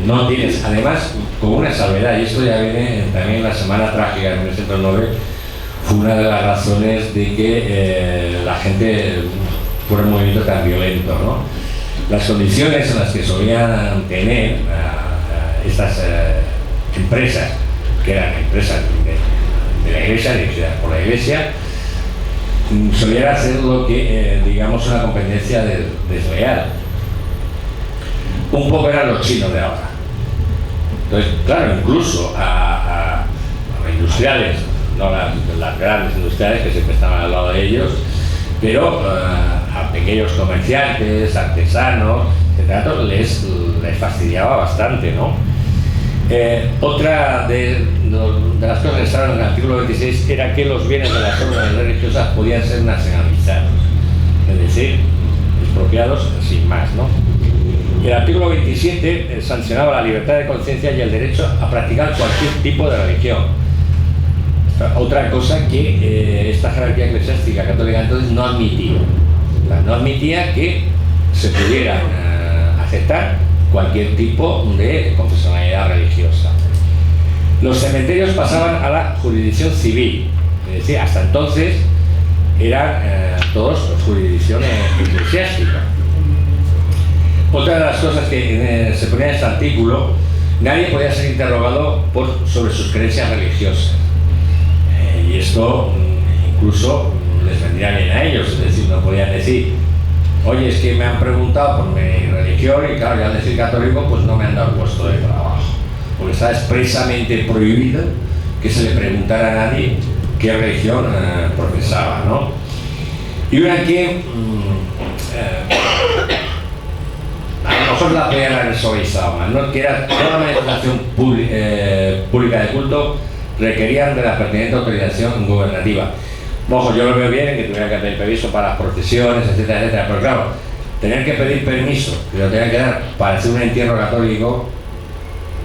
no tienes, además, como una salvedad, y esto ya viene también en la Semana Trágica de 1909, fue una de las razones de que la gente fuera un movimiento tan violento, ¿no? Las condiciones en las que solían tener estas empresas, que eran empresas de la Iglesia, dirigidas por la Iglesia, solían hacer lo que, digamos, una competencia desleal. Un poco eran los chinos de ahora. Entonces, claro, incluso a industriales, no las grandes industriales que siempre estaban al lado de ellos, pero a pequeños comerciantes, artesanos, etc., les fastidiaba bastante, ¿no? Otra de las cosas que estaban en el artículo 26 era que los bienes de las órdenes religiosas podían ser nacionalizados, es decir, expropiados sin más, ¿no? Y el artículo 27 sancionaba la libertad de conciencia y el derecho a practicar cualquier tipo de religión. Otra cosa que esta jerarquía eclesiástica católica entonces no admitía. O sea, no admitía que se pudiera aceptar cualquier tipo de confesionalidad religiosa. Los cementerios pasaban a la jurisdicción civil, es decir, hasta entonces eran todos jurisdicción eclesiástica. Otra de las cosas que se ponía en este artículo: nadie podía ser interrogado sobre sus creencias religiosas. Y esto incluso les vendría bien a ellos, es decir, no podían decir: oye, es que me han preguntado por mi religión y claro, ya al decir católico, pues no me han dado puesto de trabajo. Porque está expresamente prohibido que se le preguntara a nadie qué religión profesaba, ¿no? Y una que a lo mejor la podían haber suavizado más, ¿no? Que era toda manifestación pública de culto requerían de la pertinente autorización gubernativa. Ojo, yo lo veo bien en que tuvieran que pedir permiso para las procesiones, etcétera, etcétera, pero claro, tener que pedir permiso, que lo tengan que dar para hacer un entierro católico,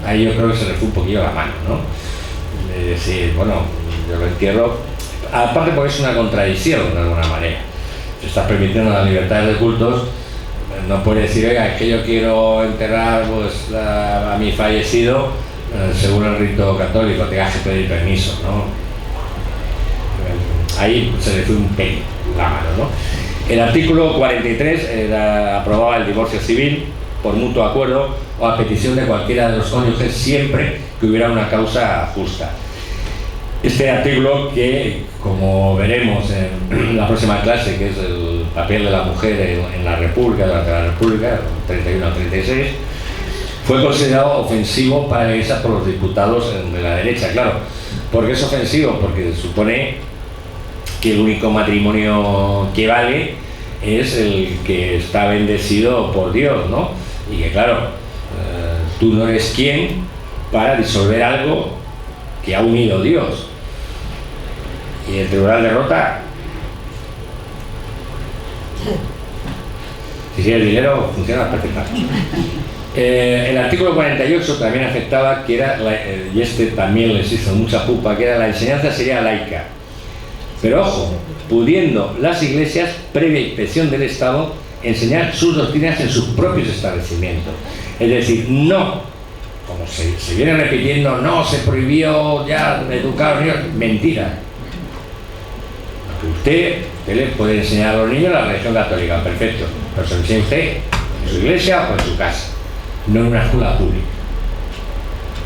ahí yo creo que se le fue un poquillo la mano, ¿no? Es decir, bueno, yo lo entierro, aparte porque es una contradicción de alguna manera. si estás permitiendo las libertades de cultos, no puedes decir, oiga, es que yo quiero enterrar pues, a mi fallecido según el rito católico, tengas que pedir permiso, ¿no? Ahí se le fue un pelín la mano, ¿no? El artículo 43 aprobaba el divorcio civil por mutuo acuerdo o a petición de cualquiera de los cónyuges siempre que hubiera una causa justa. Este artículo, que como veremos en la próxima clase, que es el papel de la mujer en la República, durante la República, 31 al 36, fue considerado ofensivo para la Iglesia por los diputados de la derecha, claro. ¿Por qué es ofensivo? Porque supone que el único matrimonio que vale es el que está bendecido por Dios, ¿no? Y que claro, tú no eres quien para disolver algo que ha unido Dios. Y el tribunal derrota. Si tienes dinero, funciona perfectamente. El artículo 48 también afectaba, que era, y este también les hizo mucha pupa, que era la enseñanza sería laica. Pero ojo, pudiendo las iglesias, previa inspección del Estado, enseñar sus doctrinas en sus propios establecimientos. Es decir, no, como se viene repitiendo, no se prohibió ya educar a los niños, mentira. Usted le puede enseñar a los niños la religión católica, perfecto, pero se lo enseña usted en su iglesia o en su casa, no en una escuela pública.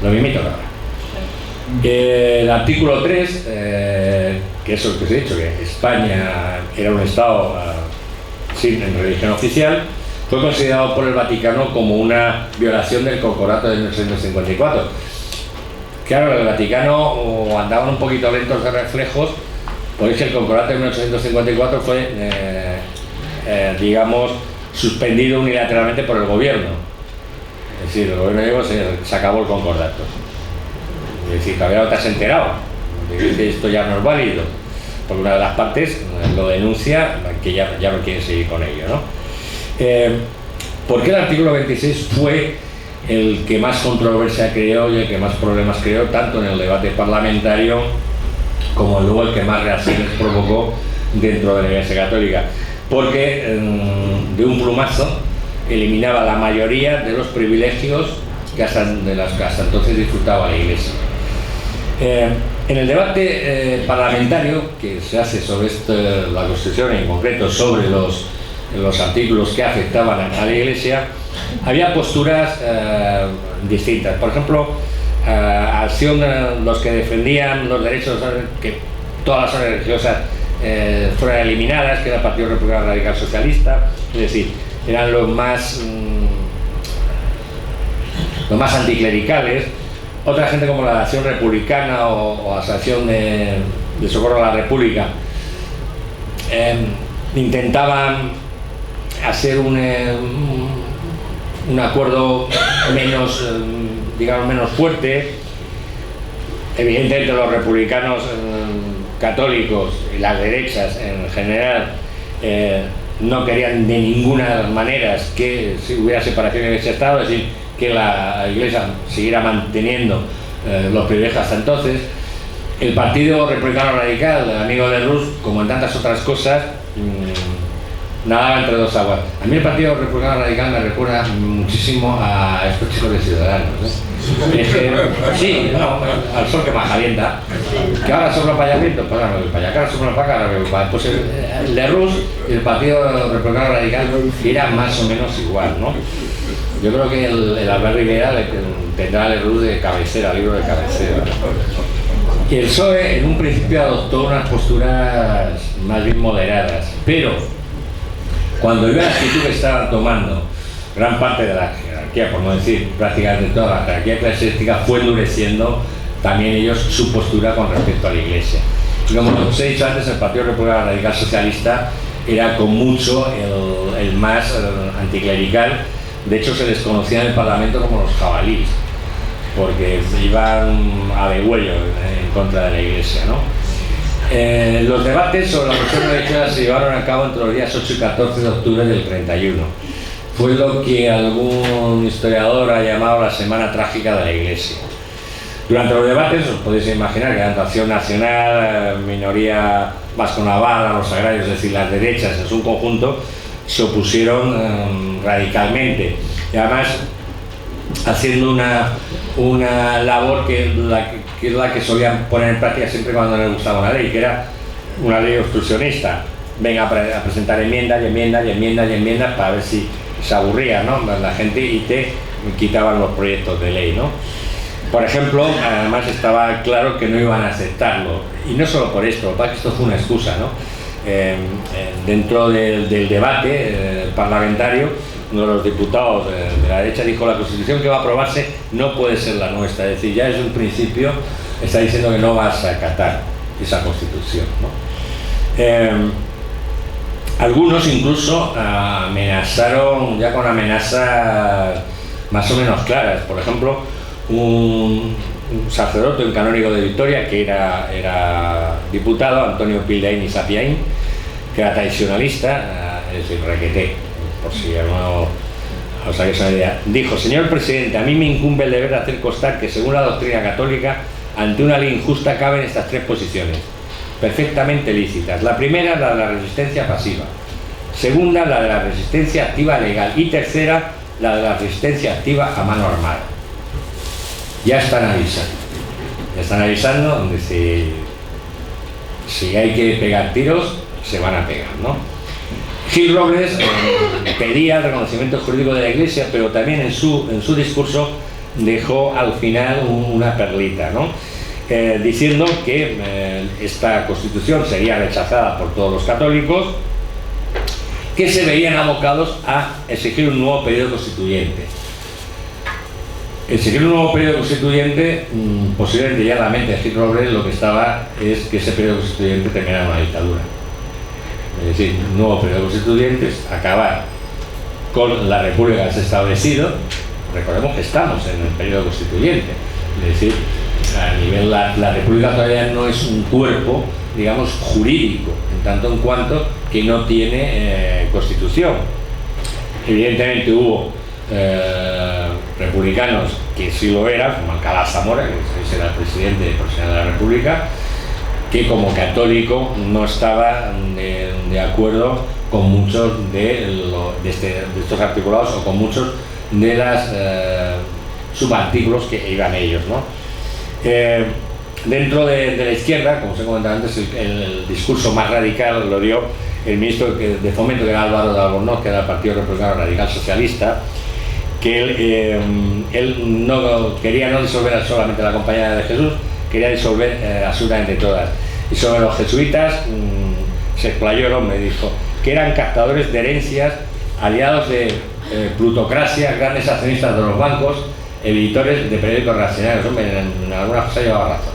Lo mismo que ahora. El artículo 3, que es lo que os he dicho, que España era un Estado sin religión oficial, fue considerado por el Vaticano como una violación del Concordato de 1954. Claro, el Vaticano andaban un poquito lentos de reflejos, porque el Concordato de 1854 fue, digamos, suspendido unilateralmente por el gobierno. Es decir, el gobierno llegó, se acabó el Concordato. Es decir, todavía no te has enterado de que esto ya no es válido, porque una de las partes lo denuncia, que ya no quiere seguir con ello, ¿no? ¿Por qué el artículo 26 fue el que más controversia creó y el que más problemas creó, tanto en el debate parlamentario como luego el que más reacciones provocó dentro de la Iglesia Católica? Porque de un plumazo eliminaba la mayoría de los privilegios de las que hasta entonces disfrutaba la Iglesia. En el debate parlamentario que se hace sobre la Constitución, en concreto sobre los artículos que afectaban a la Iglesia, había posturas distintas. Por ejemplo, los que defendían los derechos, que todas las órdenes religiosas fueran eliminadas, que era el Partido Republicano Radical Socialista, es decir, eran los más anticlericales. Otra gente, como la Acción Republicana o Asociación de Socorro a la República, intentaban hacer un acuerdo menos, digamos, menos fuerte. Evidentemente los republicanos católicos y las derechas en general no querían de ninguna de las maneras que hubiera separación de Iglesia-Estado, es decir, que la Iglesia siguiera manteniendo los privilegios hasta entonces. El Partido Republicano Radical, amigo de Rus, como en tantas otras cosas, nadaba entre dos aguas. A mí el Partido Republicano Radical me recuerda muchísimo a estos chicos de Ciudadanos, ¿eh? Es que, sí, no, al sol que más calienta, que ahora sopla para allá viento, pues ahora para allá, que ahora sopla para acá, pues el de Rus y el Partido Republicano Radical era más o menos igual, ¿no? Yo creo que el Albert Rivera tendrá el Rus de cabecera, libro de cabecera. Y el PSOE en un principio adoptó unas posturas más bien moderadas, pero cuando vio la actitud que estaban tomando gran parte de la jerarquía, por no decir prácticamente toda la jerarquía eclesiástica, fue endureciendo también ellos su postura con respecto a la Iglesia. Y como os he dicho antes, el Partido Republicano Radical Socialista era con mucho el más anticlerical. De hecho, se les conocía en el Parlamento como los jabalíes, porque iban a degüello en contra de la Iglesia, ¿no? Los debates sobre la cuestión religiosa se llevaron a cabo entre los días 8 y 14 de octubre del 31. Fue lo que algún historiador ha llamado la Semana Trágica de la Iglesia. Durante los debates, os podéis imaginar que tanto Acción Nacional, minoría vasco-navarra, los agrarios, es decir, las derechas en su conjunto, se opusieron radicalmente. Y además, haciendo una labor que es la que solían poner en práctica siempre cuando les gustaba una ley, que era una ley obstruccionista. Venga a presentar enmiendas y enmiendas y enmiendas y enmiendas para ver si se aburría, ¿no?, la gente, y te quitaban los proyectos de ley, ¿no? Por ejemplo, además estaba claro que no iban a aceptarlo, y no solo por esto, para que esto fue una excusa, ¿no? Dentro del debate parlamentario, uno de los diputados de la derecha dijo: la Constitución que va a aprobarse no puede ser la nuestra, es decir, ya desde un principio está diciendo que no vas a acatar esa Constitución, ¿no? Algunos incluso amenazaron ya con amenazas más o menos claras. Por ejemplo, un sacerdote, un canónigo de Vitoria, que era diputado, Antonio Pildain y Sapiain, que era tradicionalista, es decir, requeté, por si no os hagáis una idea, dijo: señor presidente, a mí me incumbe el deber de hacer constar que, según la doctrina católica, ante una ley injusta caben estas tres posiciones, perfectamente lícitas. La primera, la de la resistencia pasiva; segunda, la de la resistencia activa legal; y tercera, la de la resistencia activa a mano armada. Ya están avisando donde si hay que pegar tiros, se van a pegar, ¿no? Gil Robles pedía el reconocimiento jurídico de la Iglesia, pero también en su discurso dejó al final una perlita, ¿no? Diciendo que esta Constitución sería rechazada por todos los católicos, que se veían abocados a exigir un nuevo periodo constituyente. Exigir un nuevo periodo constituyente, posiblemente ya en la mente de Gil Robles lo que estaba es que ese periodo constituyente terminara en una dictadura. Es decir, un nuevo periodo constituyente es acabar con la república que se ha establecido. Recordemos que estamos en el periodo constituyente, es decir, a nivel la república todavía no es un cuerpo, digamos, jurídico, en tanto en cuanto que no tiene constitución. Evidentemente hubo republicanos que sí lo eran, como Alcalá Zamora, que era el presidente profesional de la República, que como católico no estaba de acuerdo con muchos de estos articulados, o con muchos de los subartículos que iban ellos, ¿no? Dentro de la izquierda, como os he comentado antes, el discurso más radical lo dio el ministro de Fomento, que era Álvaro de Albornoz, que era el Partido Republicano Radical Socialista, que él no quería no disolver solamente la Compañía de Jesús, quería disolver absolutamente todas. Y sobre los jesuitas se explayó el hombre, dijo que eran captadores de herencias, aliados de plutocracia, grandes accionistas de los bancos, editores de periódicos reaccionarios. Hombre, en algunas cosas llevaba razón,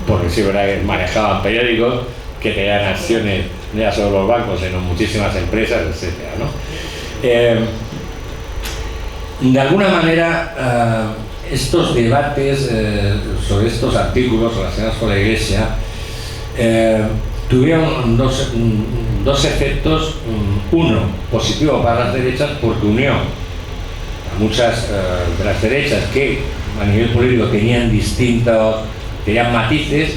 porque sí, verdad que manejaban periódicos que tenían acciones ya sobre los bancos en muchísimas empresas, etcétera, ¿no? De alguna manera, estos debates sobre estos artículos relacionados con la Iglesia tuvieron dos efectos. Uno, positivo para las derechas, porque unió a muchas de las derechas que a nivel político tenían matices,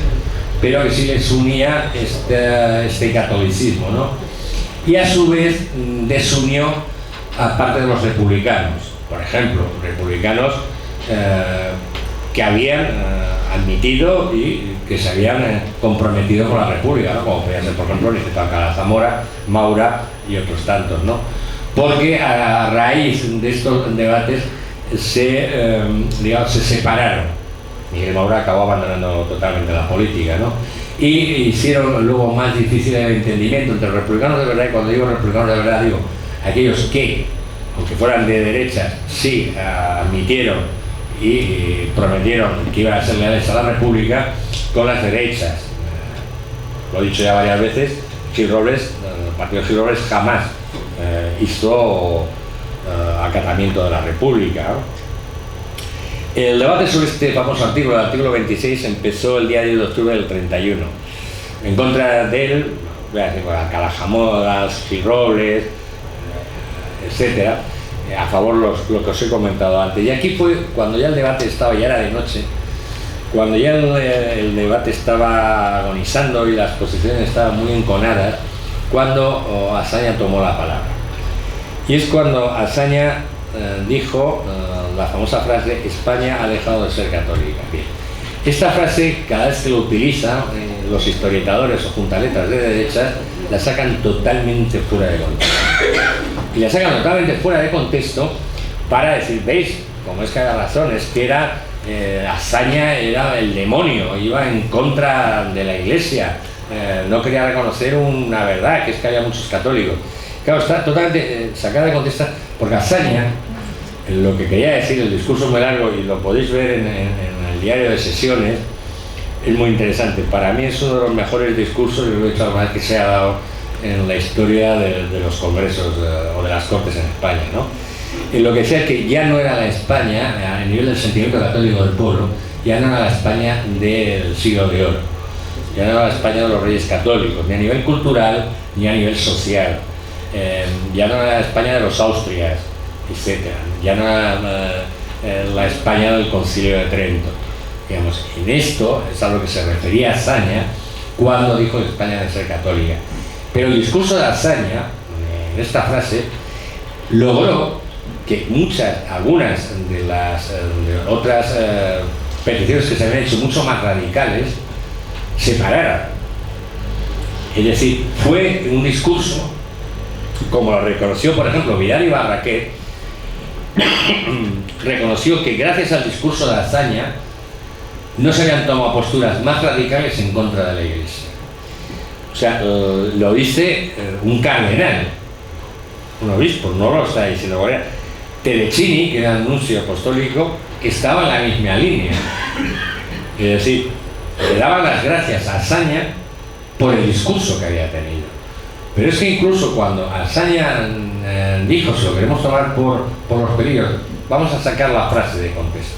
pero que sí les unía este catolicismo, ¿no? Y a su vez desunió a parte de los republicanos. Por ejemplo, republicanos que habían admitido y que se habían comprometido con la República, ¿no? Como podía ser, por ejemplo, el Instituto Alcalá Zamora, Maura y otros tantos, ¿no? Porque a raíz de estos debates se separaron. Miguel Maura acabó abandonando totalmente la política, ¿no? Y hicieron luego más difícil el entendimiento entre los republicanos de verdad. Y cuando digo republicanos de verdad, digo aquellos que, aunque fueran de derecha, sí admitieron y prometieron que iban a ser leales a la República, con las derechas. Lo he dicho ya varias veces, Gil Robles, el partido Gil Robles jamás hizo acatamiento de la República, ¿no? El debate sobre este famoso artículo, el artículo 26, empezó el día 10 de octubre del 31. En contra de él, Alcalá Zamoras, Gil Robles, etcétera. A favor lo que os he comentado antes. Y aquí fue cuando ya el debate estaba, ya era de noche, cuando ya el debate estaba agonizando y las posiciones estaban muy enconadas, cuando Azaña tomó la palabra. Y es cuando Azaña dijo la famosa frase: España ha dejado de ser católica. Bien. Esta frase, cada vez que lo utilizan los historiadores o juntaletras de derechas, la sacan totalmente fuera de contexto. Y la sacan totalmente fuera de contexto para decir: veis, como es que había razón, es que era Azaña era el demonio, iba en contra de la Iglesia, no quería reconocer una verdad, que es que había muchos católicos. Claro, está totalmente sacada de contexto, porque Azaña, lo que quería decir, el discurso muy largo, y lo podéis ver en el diario de sesiones, es muy interesante. Para mí es uno de los mejores discursos, y lo he dicho alguna vez, que se ha dado en la historia de los congresos o de las cortes en España, ¿no? Y lo que decía es que ya no era la España, a nivel del sentimiento católico del pueblo, ya no era la España del siglo de oro, ya no era la España de los reyes católicos, ni a nivel cultural ni a nivel social, ya no era la España de los Austrias, etc. Ya no era la España del Concilio de Trento. Digamos, en esto es a lo que se refería Azaña cuando dijo que España debe ser católica. Pero el discurso de Azaña, en esta frase, logró que algunas de las otras peticiones que se habían hecho mucho más radicales se pararan. Es decir, fue un discurso, como lo reconoció, por ejemplo, Vidal y Barraquer, reconoció que gracias al discurso de Azaña no se habían tomado posturas más radicales en contra de la Iglesia. O sea, lo dice un cardenal, un obispo, no lo está diciendo. Telechini, que era el nuncio apostólico, estaba en la misma línea. Es decir, le daban las gracias a Azaña por el discurso que había tenido. Pero es que incluso cuando Azaña dijo: si lo queremos tomar por los peligros, vamos a sacar la frase de contexto,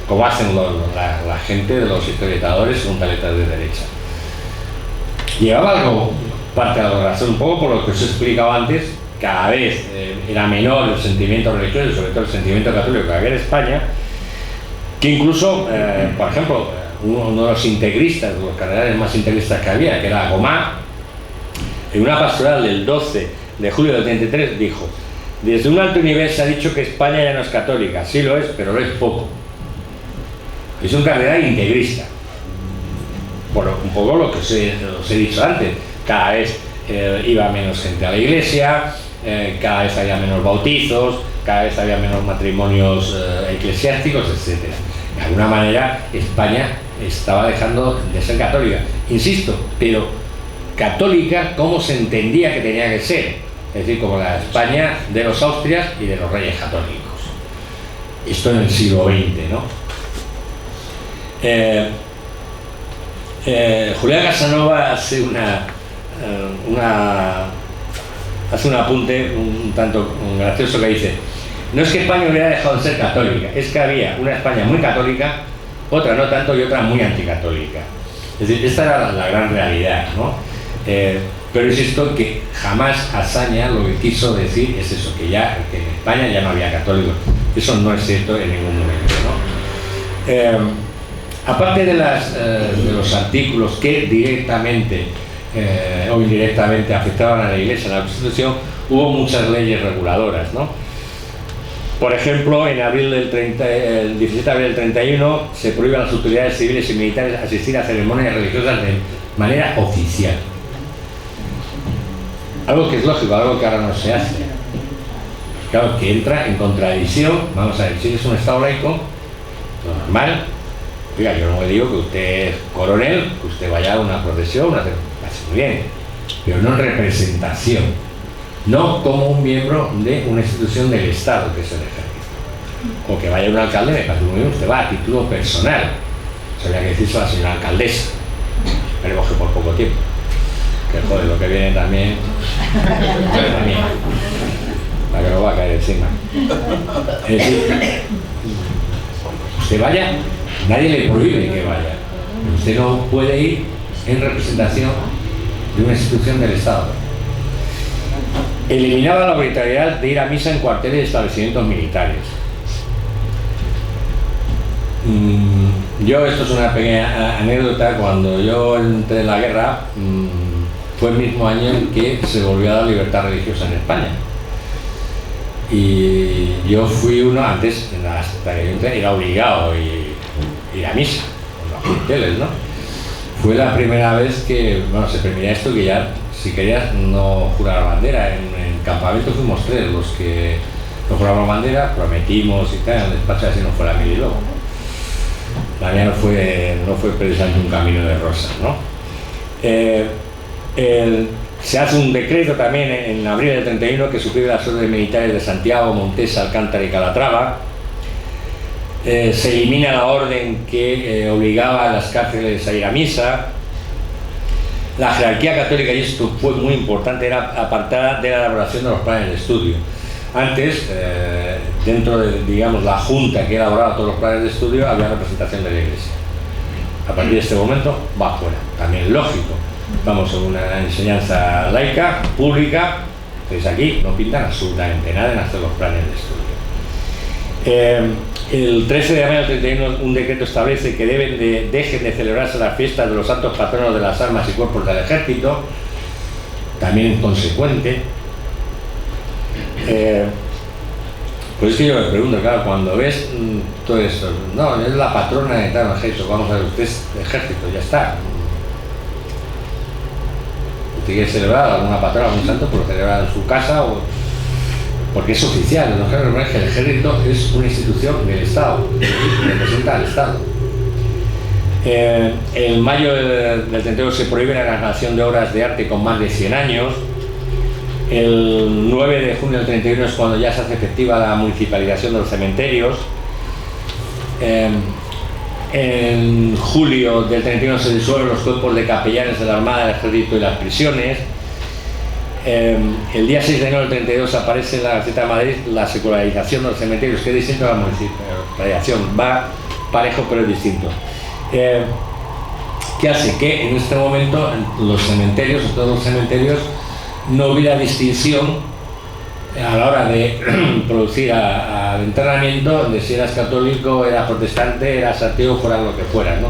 como hacen la gente de los historiadores y juntaletras de derecha. Llevaba algo, parte de la razón, un poco por lo que os he explicado antes. Cada vez era menor el sentimiento religioso y sobre todo el sentimiento católico que había en España, que incluso, por ejemplo, uno de los integristas, de los cardenales más integristas que había, que era Gomá, en una pastoral del 12 de julio del 33 dijo: desde un alto nivel se ha dicho que España ya no es católica. Sí lo es, pero lo es poco. Es un cardenal integrista. Por un poco lo que os he dicho antes, cada vez iba menos gente a la iglesia, cada vez había menos bautizos, cada vez había menos matrimonios eclesiásticos, etc. De alguna manera España estaba dejando de ser católica, insisto, pero católica como se entendía que tenía que ser, es decir, como la España de los Austrias y de los reyes católicos. Esto en el siglo XX, ¿no? Julián Casanova hace un apunte un tanto gracioso que dice: no es que España hubiera dejado de ser católica, es que había una España muy católica, otra no tanto y otra muy anticatólica. Es decir, esta era la gran realidad, ¿no? Pero insisto que jamás Azaña lo que quiso decir es eso, que en España ya no había católicos. Eso no es cierto en ningún momento, ¿no? Aparte de los artículos que directamente o indirectamente afectaban a la Iglesia en la Constitución, hubo muchas leyes reguladoras, ¿no? Por ejemplo, el 17 de abril del 31 se prohíbe a las autoridades civiles y militares asistir a ceremonias religiosas de manera oficial. Algo que es lógico, algo que ahora no se hace. Claro, que entra en contradicción. Vamos a ver, si es un Estado laico, lo normal. Oiga, yo no le digo que usted es coronel, que usted vaya a una procesión, hace muy bien, pero no en representación, no como un miembro de una institución del Estado, que es el ejército. O que vaya un alcalde, me parece muy bien, usted va a título personal. Eso habría que decirse a la señora alcaldesa. Esperemos que por poco tiempo. Que joder, lo que viene también. La que nos va a caer encima. Es decir, usted vaya. Nadie le prohíbe que vaya. Usted no puede ir en representación de una institución del Estado. Eliminaba la obligatoriedad de ir a misa en cuarteles y establecimientos militares. Yo, esto es una pequeña anécdota, cuando yo entré en la guerra, fue el mismo año en que se volvió a dar libertad religiosa en España. Y yo fui uno, antes, hasta que yo entré, era obligado a ir a misa, con los cuarteles, ¿no? Fue la primera vez que, bueno, se permitía esto, que ya, si querías, no jurar bandera. En el campamento fuimos 3 los que no juramos bandera, prometimos y tal, en el despacho así no fue la mil y luego. La mía no fue precisamente un camino de rosas, ¿no? Se hace un decreto también en abril del 31 que suprime las órdenes militares de Santiago, Montesa, Alcántara y Calatrava. Se elimina la orden que obligaba a las cárceles a ir a misa. La jerarquía católica, y esto fue muy importante, era apartada de la elaboración de los planes de estudio. Antes, dentro de, digamos, la junta que elaboraba todos los planes de estudio, había representación de la Iglesia. A partir de este momento va fuera. También lógico. Vamos a una enseñanza laica, pública, entonces aquí no pintan absolutamente nada en hacer los planes de estudio. El 13 de mayo del 31 un decreto establece que dejen de celebrarse las fiestas de los santos patronos de las armas y cuerpos del ejército, también consecuente. Pues es que yo me pregunto, claro, cuando ves todo esto, no, es la patrona de tal ejército, vamos a ver, usted es ejército, ya está. Usted quiere celebrar alguna patrona, algún santo, pues lo celebra en su casa, o porque es oficial. No quiero recordar que el ejército es una institución del Estado, representa al Estado. En mayo del 32 se prohíbe la enajenación de obras de arte con más de 100 años. El 9 de junio del 31 es cuando ya se hace efectiva la municipalización de los cementerios. En julio del 31 se disuelven los cuerpos de capellanes de la Armada, del Ejército y las prisiones. El día 6 de enero del 32 aparece en la Gaceta de Madrid la secularización de los cementerios, que es distinto a la municipalización, va parejo pero es distinto. ¿Qué hace? Que en este momento los cementerios, todos los cementerios, no hubiera distinción a la hora de producir al internamiento de si eras católico, eras protestante, eras ateo, fuera lo que fueras, ¿no?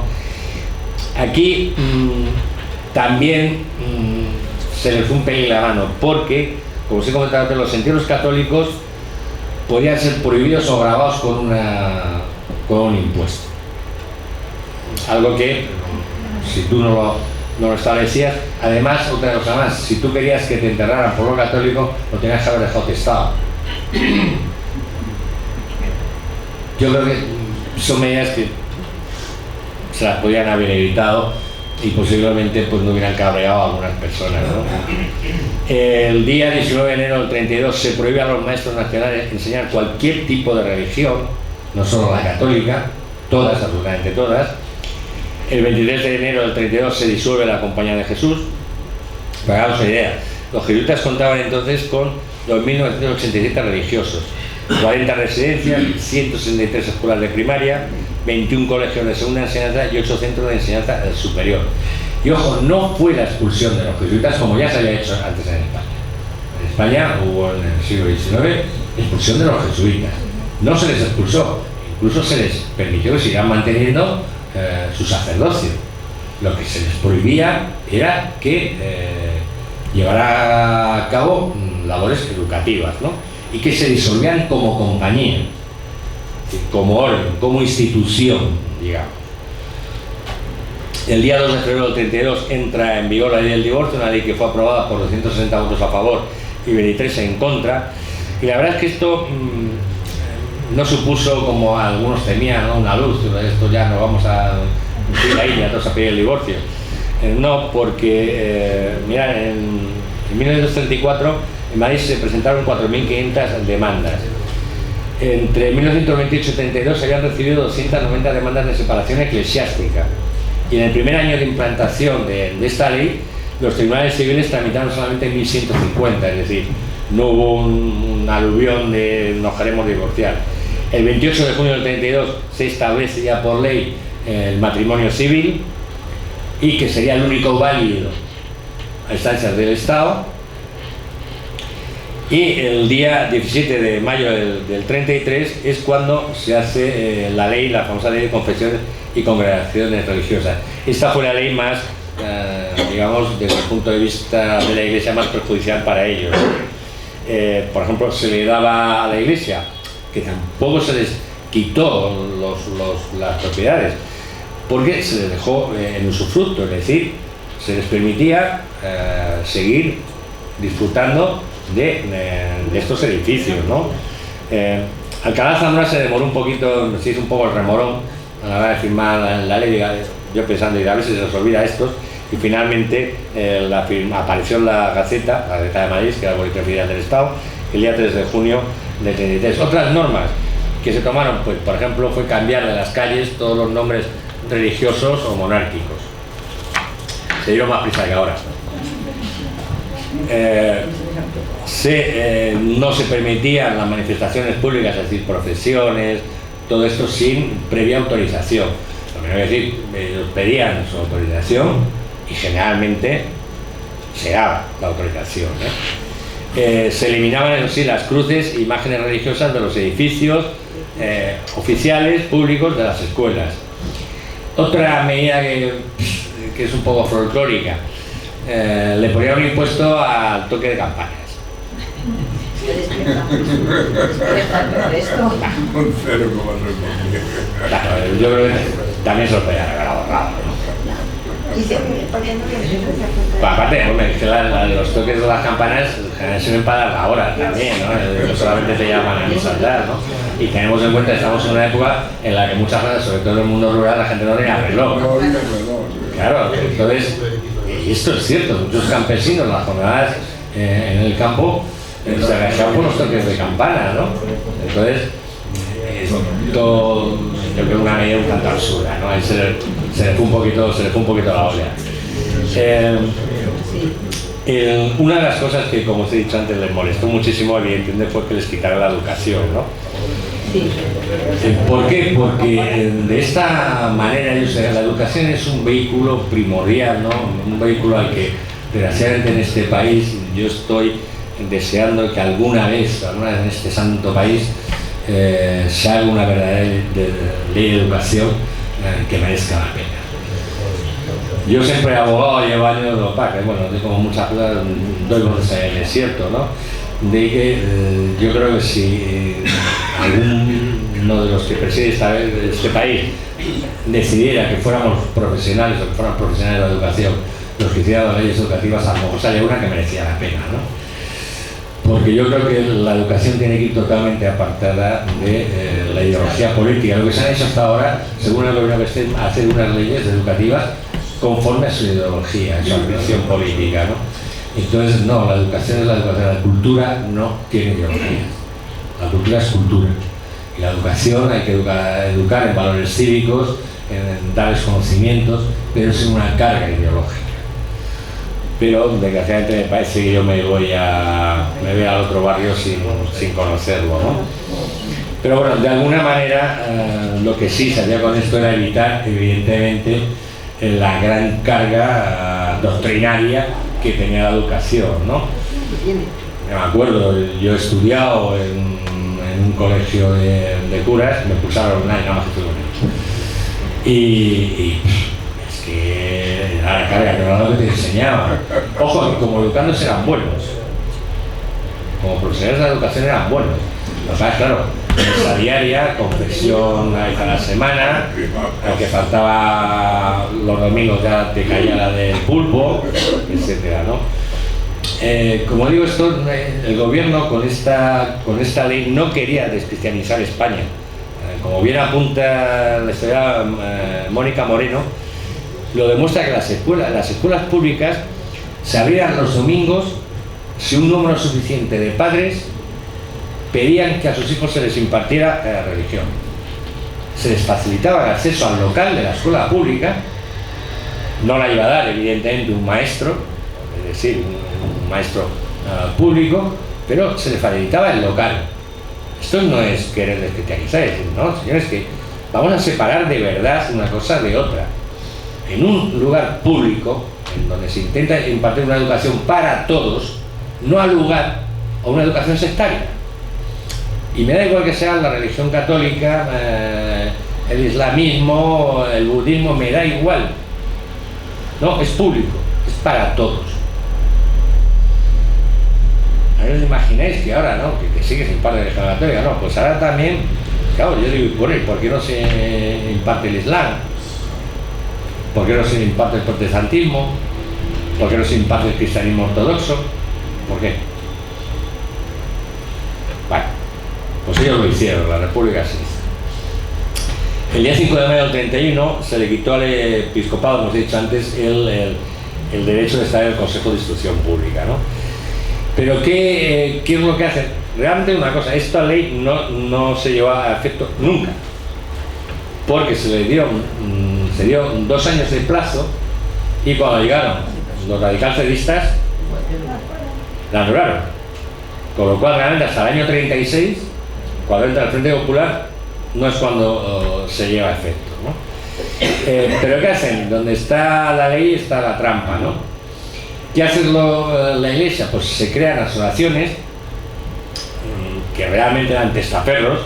Aquí también se les fue un pelín la mano, porque, como os he comentado antes, los entierros católicos podían ser prohibidos o gravados con un impuesto. Algo que, si tú no lo establecías, además, otra cosa más, si tú querías que te enterraran por lo católico, lo tenías que haber dejado testado. Yo creo que son medidas que se las podían haber evitado y posiblemente pues no hubieran cabreado a algunas personas, ¿no? El día 19 de enero del 32 se prohíbe a los maestros nacionales enseñar cualquier tipo de religión, no solo la católica, todas, absolutamente todas. El 23 de enero del 32 se disuelve la Compañía de Jesús. Para daros una idea, los jesuitas contaban entonces con 2.987 religiosos, 40 residencias, 163 escuelas de primaria, 21 colegios de segunda enseñanza y 8 centros de enseñanza superior. Y ojo, no fue la expulsión de los jesuitas como ya se había hecho antes en España. En España hubo en el siglo XIX expulsión de los jesuitas. No se les expulsó, incluso se les permitió que sigan manteniendo su sacerdocio. Lo que se les prohibía era que llevara a cabo labores educativas, ¿no? Y que se disolvían como compañía, como orden, como institución, digamos. El día 2 de febrero del 32 entra en vigor la ley del divorcio, una ley que fue aprobada por 260 votos a favor y 23 en contra. Y la verdad es que esto no supuso, como algunos temían, ¿no?, una luz, esto ya no vamos a ir ahí, ya todos a pedir el divorcio. No, porque, mirad, en 1934 en Madrid se presentaron 4.500 demandas. Entre 1928 y 1932 se habían recibido 290 demandas de separación eclesiástica. Y en el primer año de implantación de esta ley, los tribunales civiles tramitaron solamente 1.150, es decir, no hubo un aluvión de nos queremos divorciar. El 28 de junio del 32 se establece ya por ley el matrimonio civil, y que sería el único válido a instancias del Estado. Y el día 17 de mayo del 33 es cuando se hace la ley, la famosa ley de confesiones y congregaciones religiosas. Esta fue la ley más, digamos, desde el punto de vista de la Iglesia, más perjudicial para ellos. Por ejemplo, se le daba a la Iglesia, que tampoco se les quitó las propiedades, porque se les dejó en usufructo, es decir, se les permitía seguir disfrutando de estos edificios, ¿no? Alcalá Zamora se demoró un poquito, se hizo un poco el remorón a la hora de firmar la ley, yo pensando, y a ver si se les olvida esto, y finalmente apareció en la Gaceta de Madrid, que era el Boletín Oficial del Estado, el día 3 de junio del 33. Otras normas que se tomaron, pues por ejemplo, fue cambiar de las calles todos los nombres religiosos o monárquicos. Se dieron más prisa que ahora. No se permitían las manifestaciones públicas, es decir, procesiones, todo esto sin previa autorización. Lo que no es decir, ellos pedían su autorización y generalmente se daba la autorización, se eliminaban, eso sí, las cruces e imágenes religiosas de los edificios oficiales, públicos, de las escuelas. Otra medida que es un poco folclórica, le ponían un impuesto al toque de campanas. Claro, yo creo que también se lo podía haber ahorrado, ¿no? Aparte, hombre, que los toques de las campanas sirven para la hora también, ¿no? No solamente te llaman a ensayar, ¿no? Y tenemos en cuenta que estamos en una época en la que muchas veces, sobre todo en el mundo rural, la gente no tenía reloj. Claro, entonces, y esto es cierto, muchos campesinos, las jornadas en el campo, se agachaban por los toques de campana, ¿no? Entonces, yo creo que una medida un tanto absurda, ¿no? Ahí se le fue un poquito la olla. Una de las cosas que, como os he dicho antes, les molestó muchísimo, evidentemente, fue que les quitaran la educación, ¿no? ¿Por qué? Porque de esta manera, la educación es un vehículo primordial, ¿no? Un vehículo al que, desgraciadamente, en este país, yo estoy deseando que alguna vez en este santo país se haga una verdadera ley de educación que merezca la pena. Yo siempre he abogado, llevo años que bueno, como muchas cosas doy voces en el desierto, ¿no? De que yo creo que si alguno de los que preside este país decidiera que fuéramos profesionales o que fueran profesionales de la educación los que hicieran las leyes educativas, a lo mejor sale una que merecía la pena, ¿no? Porque yo creo que la educación tiene que ir totalmente apartada de la ideología política. Lo que se han hecho hasta ahora, según el gobierno que esté, hacer unas leyes educativas conforme a su ideología, a su ambición política, ¿no? Entonces, no, la educación es la educación, la cultura no tiene ideología. La cultura es cultura. Y la educación hay que educar en valores cívicos, en darles conocimientos, pero sin una carga ideológica. Pero desgraciadamente me parece que yo me voy al otro barrio sin conocerlo, ¿no? Pero bueno, de alguna manera lo que sí se hacía con esto era evitar, evidentemente, la gran carga doctrinaria que tenía la educación, ¿no? Me acuerdo, yo he estudiado en un colegio de curas, me pulsaron un año, nada más que estuve con ellos. Y es que era la carga, pero no lo que te enseñaba. Ojo, que como educandos eran buenos, como profesionales de la educación eran buenos. Lo que claro, mesa diaria, confesión una vez a la semana, al que faltaba los domingos ya te caía la del pulpo, etcétera, ¿no? Como digo, el gobierno con esta ley no quería descristianizar España. Como bien apunta la historiadora Mónica Moreno, lo demuestra que las escuelas públicas se abrían los domingos si un número suficiente de padres pedían que a sus hijos se les impartiera religión. Se les facilitaba el acceso al local de la escuela pública, no la iba a dar evidentemente un maestro, es decir, un maestro público, pero se les facilitaba el local. Esto no es querer descristianizar, es decir, no, señores, que vamos a separar de verdad una cosa de otra. En un lugar público, en donde se intenta impartir una educación para todos, no al lugar, o una educación sectaria. Y me da igual que sea la religión católica, el islamismo, el budismo, me da igual. No, es público, es para todos. A ver, os imagináis que ahora, ¿no? Que sigue sin parte de religión católica, no, pues ahora también, claro, yo digo, ¿por qué no se imparte el Islam? ¿Por qué no se imparte el protestantismo? ¿Por qué no se imparte el cristianismo ortodoxo? ¿Por qué? Bueno, pues ellos lo hicieron, la República se hizo. El día 5 de mayo del 31 se le quitó al episcopado, como os he dicho antes, el derecho de estar en el Consejo de Instrucción Pública, ¿no? Pero ¿qué es lo que hace? Realmente una cosa, esta ley no se llevó a efecto nunca, porque se dio 2 años de plazo, y cuando llegaron los radicalcedistas la anularon, con lo cual realmente hasta el año 36, cuando entra el Frente Popular, no es cuando se lleva a efecto, ¿no? Pero ¿qué hacen? Donde está la ley está la trampa, ¿no? ¿Qué hace la Iglesia? Pues se crean asociaciones que realmente eran testaferros,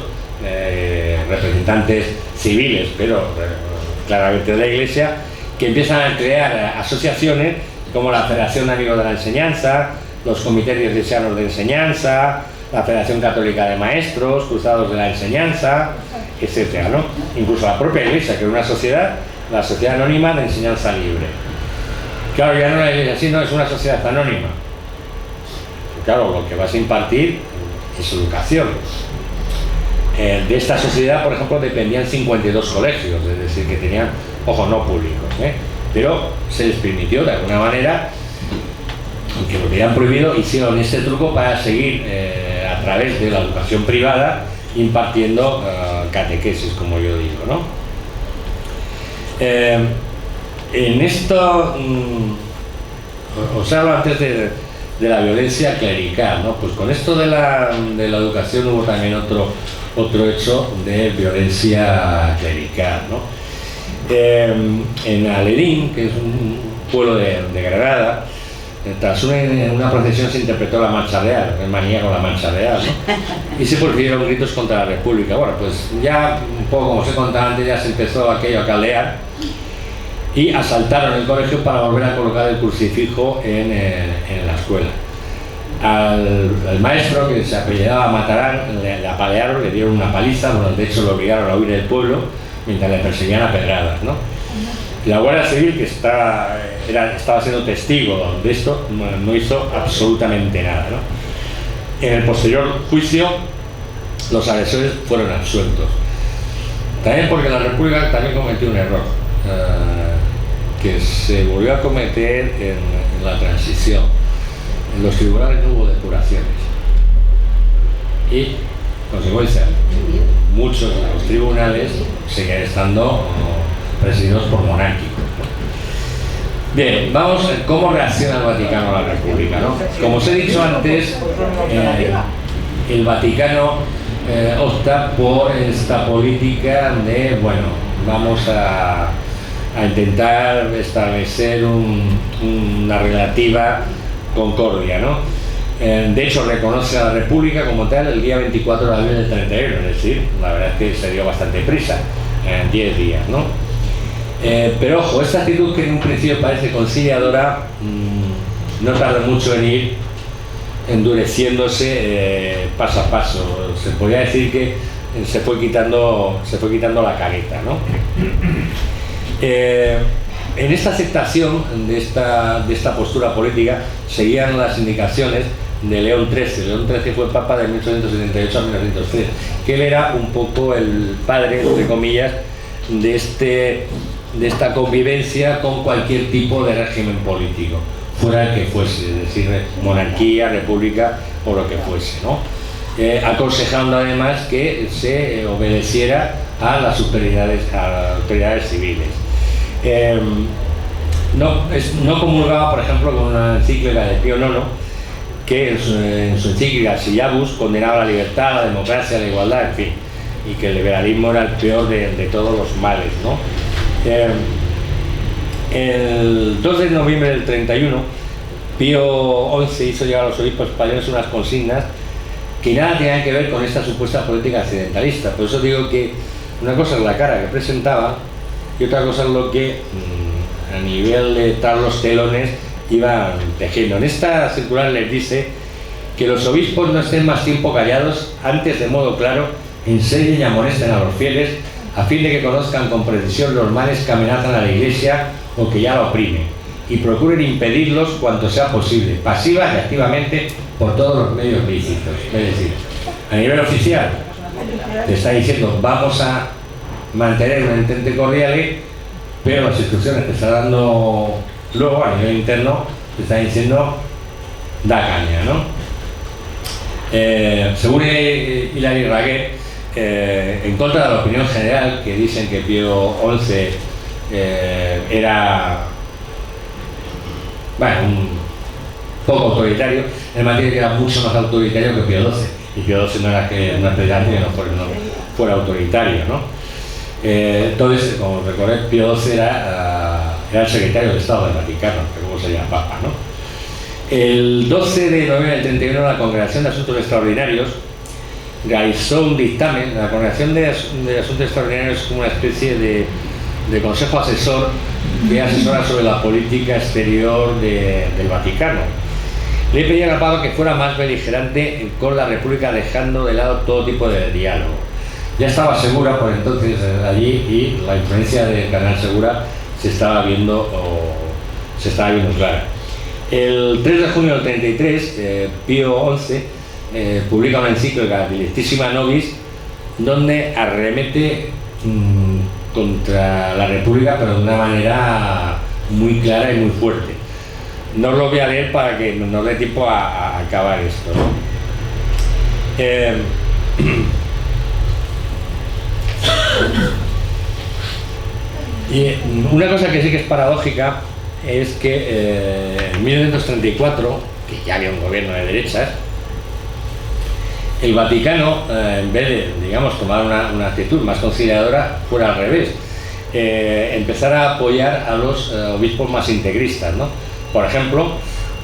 representantes civiles, pero claramente de la Iglesia, que empiezan a crear asociaciones como la Federación de Amigos de la Enseñanza, los Comités Diocesanos de Enseñanza, la Federación Católica de Maestros, Cruzados de la Enseñanza, etcétera, ¿no? Incluso la propia Iglesia, que es una sociedad, la Sociedad Anónima de Enseñanza Libre. Claro, ya no la Iglesia, sino es una sociedad anónima. Claro, lo que vas a impartir es educación. De esta sociedad, por ejemplo, dependían 52 colegios, es decir, que tenían, ojo, no públicos, pero se les permitió de alguna manera, aunque lo tenían prohibido, hicieron este truco para seguir a través de la educación privada impartiendo catequesis, como yo digo, ¿no? En esto os hablo antes de la violencia clerical, ¿no? Pues con esto de la educación hubo también otro hecho de violencia clerical, ¿no? En Alerín, que es un pueblo de Granada, tras una procesión se interpretó la Marcha Real, en manía con la Marcha Real, ¿no? Y se produjeron gritos contra la República. Bueno, pues ya un poco como os he contado antes, ya se empezó aquello a caldear y asaltaron el colegio para volver a colocar el crucifijo en la escuela. Al maestro, que se apellidaba Matarán, le apalearon, le dieron una paliza, bueno, de hecho lo obligaron a huir del pueblo mientras le perseguían a pedradas, ¿no? La Guardia Civil, que estaba siendo testigo de esto, no hizo absolutamente nada, ¿no? En el posterior juicio, los agresores fueron absueltos. También porque la República también cometió un error, que se volvió a cometer en la transición. En los tribunales no hubo depuraciones. Y, consecuencia, muchos de los tribunales siguen estando presididos por monárquicos. Bien, vamos a ver cómo reacciona el Vaticano a la República, ¿no? Como os he dicho antes, el Vaticano opta por esta política de, bueno, vamos a intentar establecer una relativa concordia, ¿no? De hecho, reconoce a la República como tal el día 24 de abril del 31, es decir, la verdad es que se dio bastante prisa, en 10 días, ¿no? Pero ojo, esta actitud que en un principio parece conciliadora no tarda mucho en ir endureciéndose paso a paso. Se podría decir que se fue quitando la careta, ¿no? En esta aceptación de esta postura política seguían las indicaciones de León XIII. León XIII fue papa de 1878 a 1903, que él era un poco el padre, entre comillas, de esta convivencia con cualquier tipo de régimen político, fuera el que fuese, es decir, monarquía, república o lo que fuese, ¿no? Aconsejando además que se obedeciera a las superioridades civiles. No comulgaba, por ejemplo, con una encíclica de Pío IX, que en su encíclica Syllabus condenaba la libertad, la democracia, la igualdad, en fin, y que el liberalismo era el peor de todos los males, ¿no? El 2 de noviembre del 31, Pío XI hizo llegar a los obispos españoles unas consignas que nada tenían que ver con esta supuesta política accidentalista. Por eso digo que una cosa es la cara que presentaba y otra cosa es lo que a nivel de tras los telones iban tejiendo. En esta circular les dice que los obispos no estén más tiempo callados, antes de modo claro enseñen y amonesten a los fieles a fin de que conozcan con precisión los males que amenazan a la Iglesia o que ya la oprimen, y procuren impedirlos cuanto sea posible, pasiva y activamente, por todos los medios lícitos. Es decir, a nivel oficial te está diciendo vamos a mantener un entente cordial, pero las instrucciones que está dando luego a nivel interno te está diciendo da caña, ¿no? Según Hilary Raguer, en contra de la opinión general, que dicen que Pío XI era un poco autoritario, él mantiene que era mucho más autoritario que Pío XII, y Pío XII no era que no fuera autoritario, ¿no? Entonces, como recordé, Pío XII era el secretario de Estado del Vaticano, que luego sería Papa, ¿no? El 12 de noviembre del 31, la Congregación de Asuntos Extraordinarios realizó un dictamen. La Congregación de Asuntos Extraordinarios es como una especie de consejo asesor que asesora sobre la política exterior del Vaticano. Le pedía al Papa que fuera más beligerante con la República, dejando de lado todo tipo de diálogo. Ya estaba Segura por entonces allí y la influencia del Cardenal Segura se estaba viendo clara. El 3 de junio del 33, Pío XI publica una encíclica, Dilectissima Nobis, donde arremete contra la República, pero de una manera muy clara y muy fuerte. No os lo voy a leer para que nos dé tiempo a acabar esto, ¿no? Y una cosa que sí que es paradójica es que en 1934, que ya había un gobierno de derechas, el Vaticano, en vez de, digamos, tomar una actitud más conciliadora, fuera al revés, empezar a apoyar a los obispos más integristas, ¿no? Por ejemplo,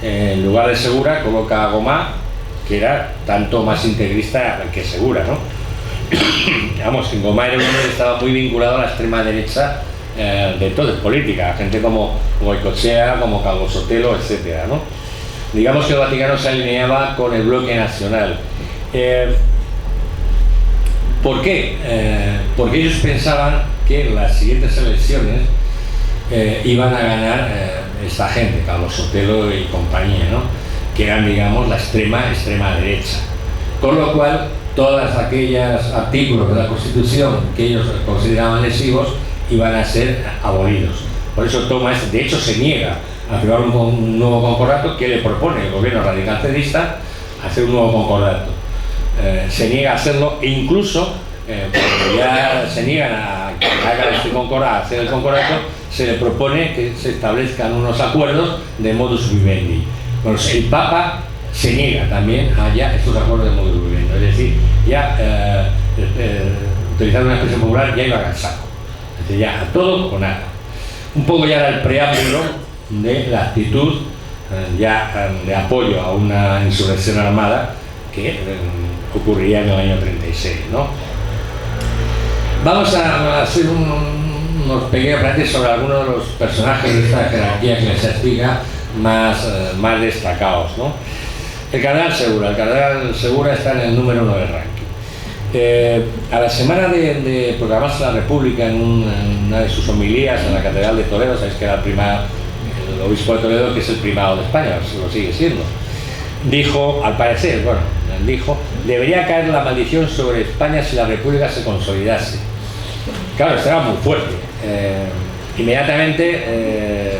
en lugar de Segura coloca a Gomá, que era tanto más integrista que Segura, ¿no? Vamos, que Gomá era un hombre que estaba muy vinculado a la extrema derecha de toda política, gente como Goicoechea, como Calvo Sotelo, etcétera, ¿no? Digamos que el Vaticano se alineaba con el bloque nacional. ¿Por qué? Porque ellos pensaban que en las siguientes elecciones iban a ganar esta gente, Calvo Sotelo y compañía, ¿no? Que eran, digamos, la extrema derecha. Con lo cual, todos aquellos artículos de la Constitución que ellos consideraban lesivos iban a ser abolidos. Por eso de hecho se niega a firmar un nuevo concordato que le propone el gobierno radical centrista hacer un nuevo concordato. Se niega a hacerlo e incluso cuando ya se niegan a que hagan hacer el concordato, se le propone que se establezcan unos acuerdos de modus vivendi. Bueno, el Papa se niega también a ya estos acuerdos de modus vivendi, es decir, ya utilizando una expresión popular, ya iba a saco. Es decir, ya a todo o nada. Un poco ya era el preámbulo de la actitud de apoyo a una insurrección armada que ocurriría en el año 36, ¿no? Vamos a hacer unos pequeños paréntesis sobre algunos de los personajes de esta jerarquía eclesiástica más destacados, ¿no? El Cardenal Segura está en el número 1 del ranking. A la semana de proclamarse la República en una de sus homilías en la Catedral de Toledo, sabéis que era el obispo de Toledo, que es el primado de España, lo sigue siendo, dijo, al parecer, debería caer la maldición sobre España si la República se consolidase. Claro, esto era muy fuerte. Inmediatamente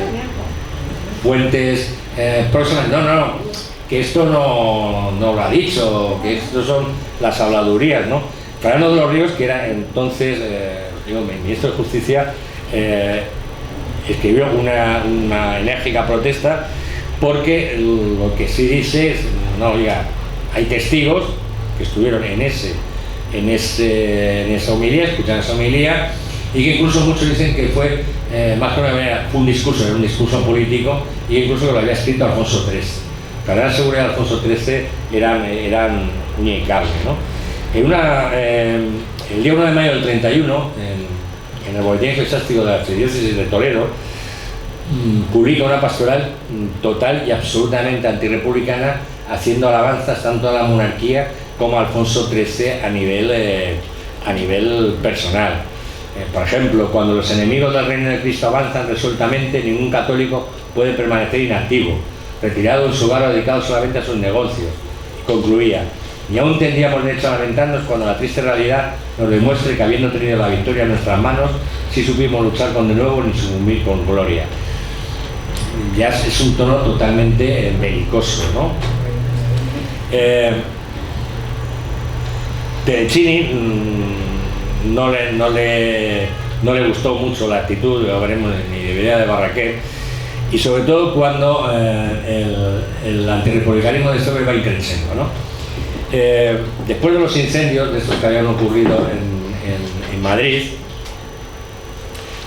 fuentes próximas, que esto no lo ha dicho, que esto son las habladurías, ¿no? Fernando de los Ríos, que era entonces ministro de Justicia, escribió una enérgica protesta porque lo que sí dice es, hay testigos que estuvieron en esa homilía, escuchan esa homilía, y que incluso muchos dicen que fue, más que una manera, un discurso, era un discurso político, y incluso que lo había escrito Alfonso XIII. La gran seguridad de Alfonso XIII eran uña y carne, ¿no? El día 1 de mayo del 31, en el Boletín Eclesiástico de la Archidiócesis de Toledo, publica una pastoral total y absolutamente antirrepublicana, haciendo alabanzas tanto a la monarquía como a Alfonso XIII a nivel personal. Por ejemplo, cuando los enemigos del reino de Cristo avanzan resueltamente, ningún católico puede permanecer inactivo, retirado en su hogar o dedicado solamente a sus negocios. Concluía: ni aún tendríamos derecho a lamentarnos cuando la triste realidad nos demuestre que, habiendo tenido la victoria en nuestras manos, sí supimos luchar con de nuevo ni sucumbir con gloria. Ya es un tono totalmente belicoso, ¿no? Terechini no le gustó mucho la actitud, lo veremos, ni de Videla de Barraquer, y sobre todo cuando el antirrepublicanismo de este hombre va increciendo, ¿no? Después de los incendios de estos que habían ocurrido en Madrid,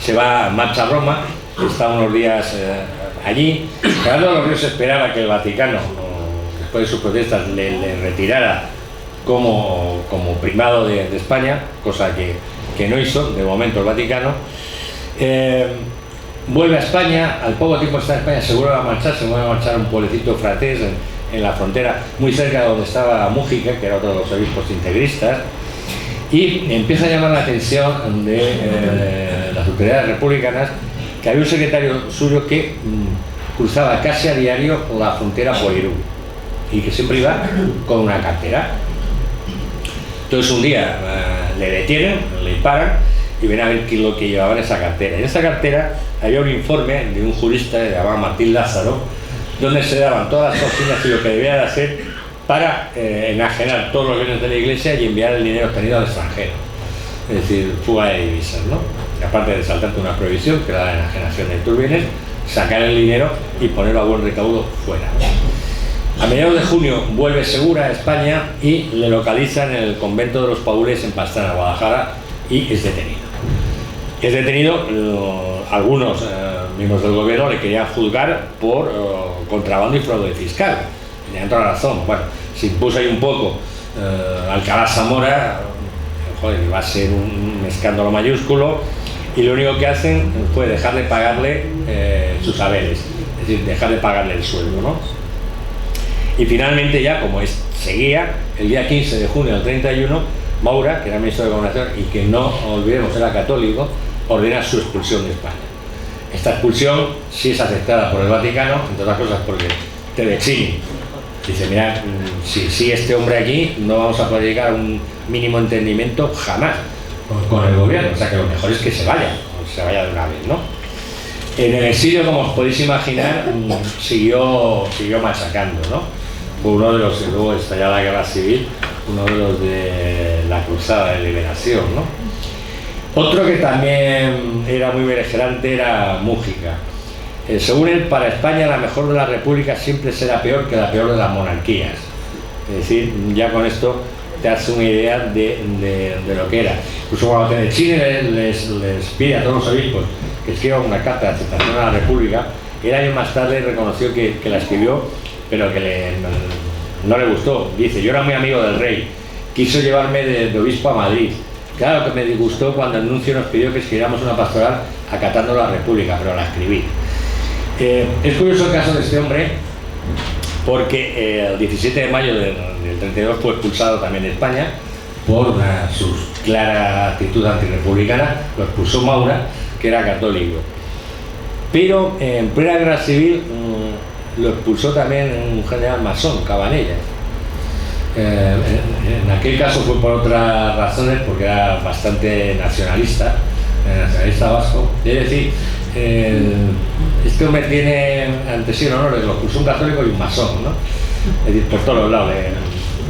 se va, marcha a Roma, está unos días allí. Fernando de los Ríos esperaba que el Vaticano, después de sus protestas, le retirara como primado de España, cosa que no hizo de momento el Vaticano. Vuelve a España, al poco tiempo está en España, seguro va a marchar, se va a marchar a un pueblecito fratés en la frontera, muy cerca de donde estaba Mújica, que era otro de los obispos integristas, y empieza a llamar la atención de las autoridades republicanas que había un secretario suyo que cruzaba casi a diario la frontera por Irún y que siempre iba con una cartera. Entonces un día le detienen, le paran y ven a ver qué es lo que llevaba en esa cartera. En esa cartera había un informe de un jurista que se llamaba Martín Lázaro, donde se daban todas las consignas y lo que debía de hacer para enajenar todos los bienes de la Iglesia y enviar el dinero obtenido al extranjero. Es decir, fuga de divisas, ¿no? Y aparte de saltarte una prohibición, que era la enajenación de tus bienes, sacar el dinero y ponerlo a buen recaudo fuera. A mediados de junio vuelve Segura a España y le localizan en el convento de los Paules en Pastrana, Guadalajara, y es detenido. Es detenido, algunos miembros del gobierno le querían juzgar por contrabando y fraude fiscal. Tenían toda la razón. Bueno, se impuso ahí un poco Alcalá Zamora, joder, va a ser un escándalo mayúsculo, y lo único que hacen fue dejar de pagarle sus haberes, es decir, dejar de pagarle el sueldo, ¿no? Y finalmente ya, como seguía, el día 15 de junio del 31, Maura, que era ministro de Gobernación y que no olvidemos era católico, ordena su expulsión de España. Esta expulsión sí es aceptada por el Vaticano, entre otras cosas porque Terechini dice: mira, si este hombre aquí no vamos a poder llegar a un mínimo entendimiento jamás con el gobierno, o sea que lo mejor es que se vaya de una vez, ¿no? En el exilio, como os podéis imaginar, siguió machacando, ¿no? Fue uno de los, luego estalló la guerra civil, uno de los de la cruzada de liberación, ¿no? Otro que también era muy beligerante era Mújica. Según él, para España la mejor de las repúblicas siempre será peor que la peor de las monarquías. Es decir, ya con esto te hace una idea de lo que era. Incluso cuando Terechini les pide a todos los obispos que escriban una carta de aceptación a la república, el año más tarde reconoció que la escribió, pero que no le gustó. Dice: yo era muy amigo del rey, quiso llevarme de obispo a Madrid. Claro que me disgustó cuando el nuncio nos pidió que escribiéramos una pastoral acatando la república, pero la escribí. Es curioso el caso de este hombre, porque el 17 de mayo del 32 fue expulsado también de España por su clara actitud antirrepublicana. Lo expulsó Maura, que era católico. Pero en plena guerra civil lo expulsó también un general masón, Cabanellas. En aquel caso fue por otras razones, porque era bastante nacionalista vasco. Es decir, este hombre tiene ante sí honores, lo expulsó un católico y un masón, ¿no? Es decir, por todos los lados.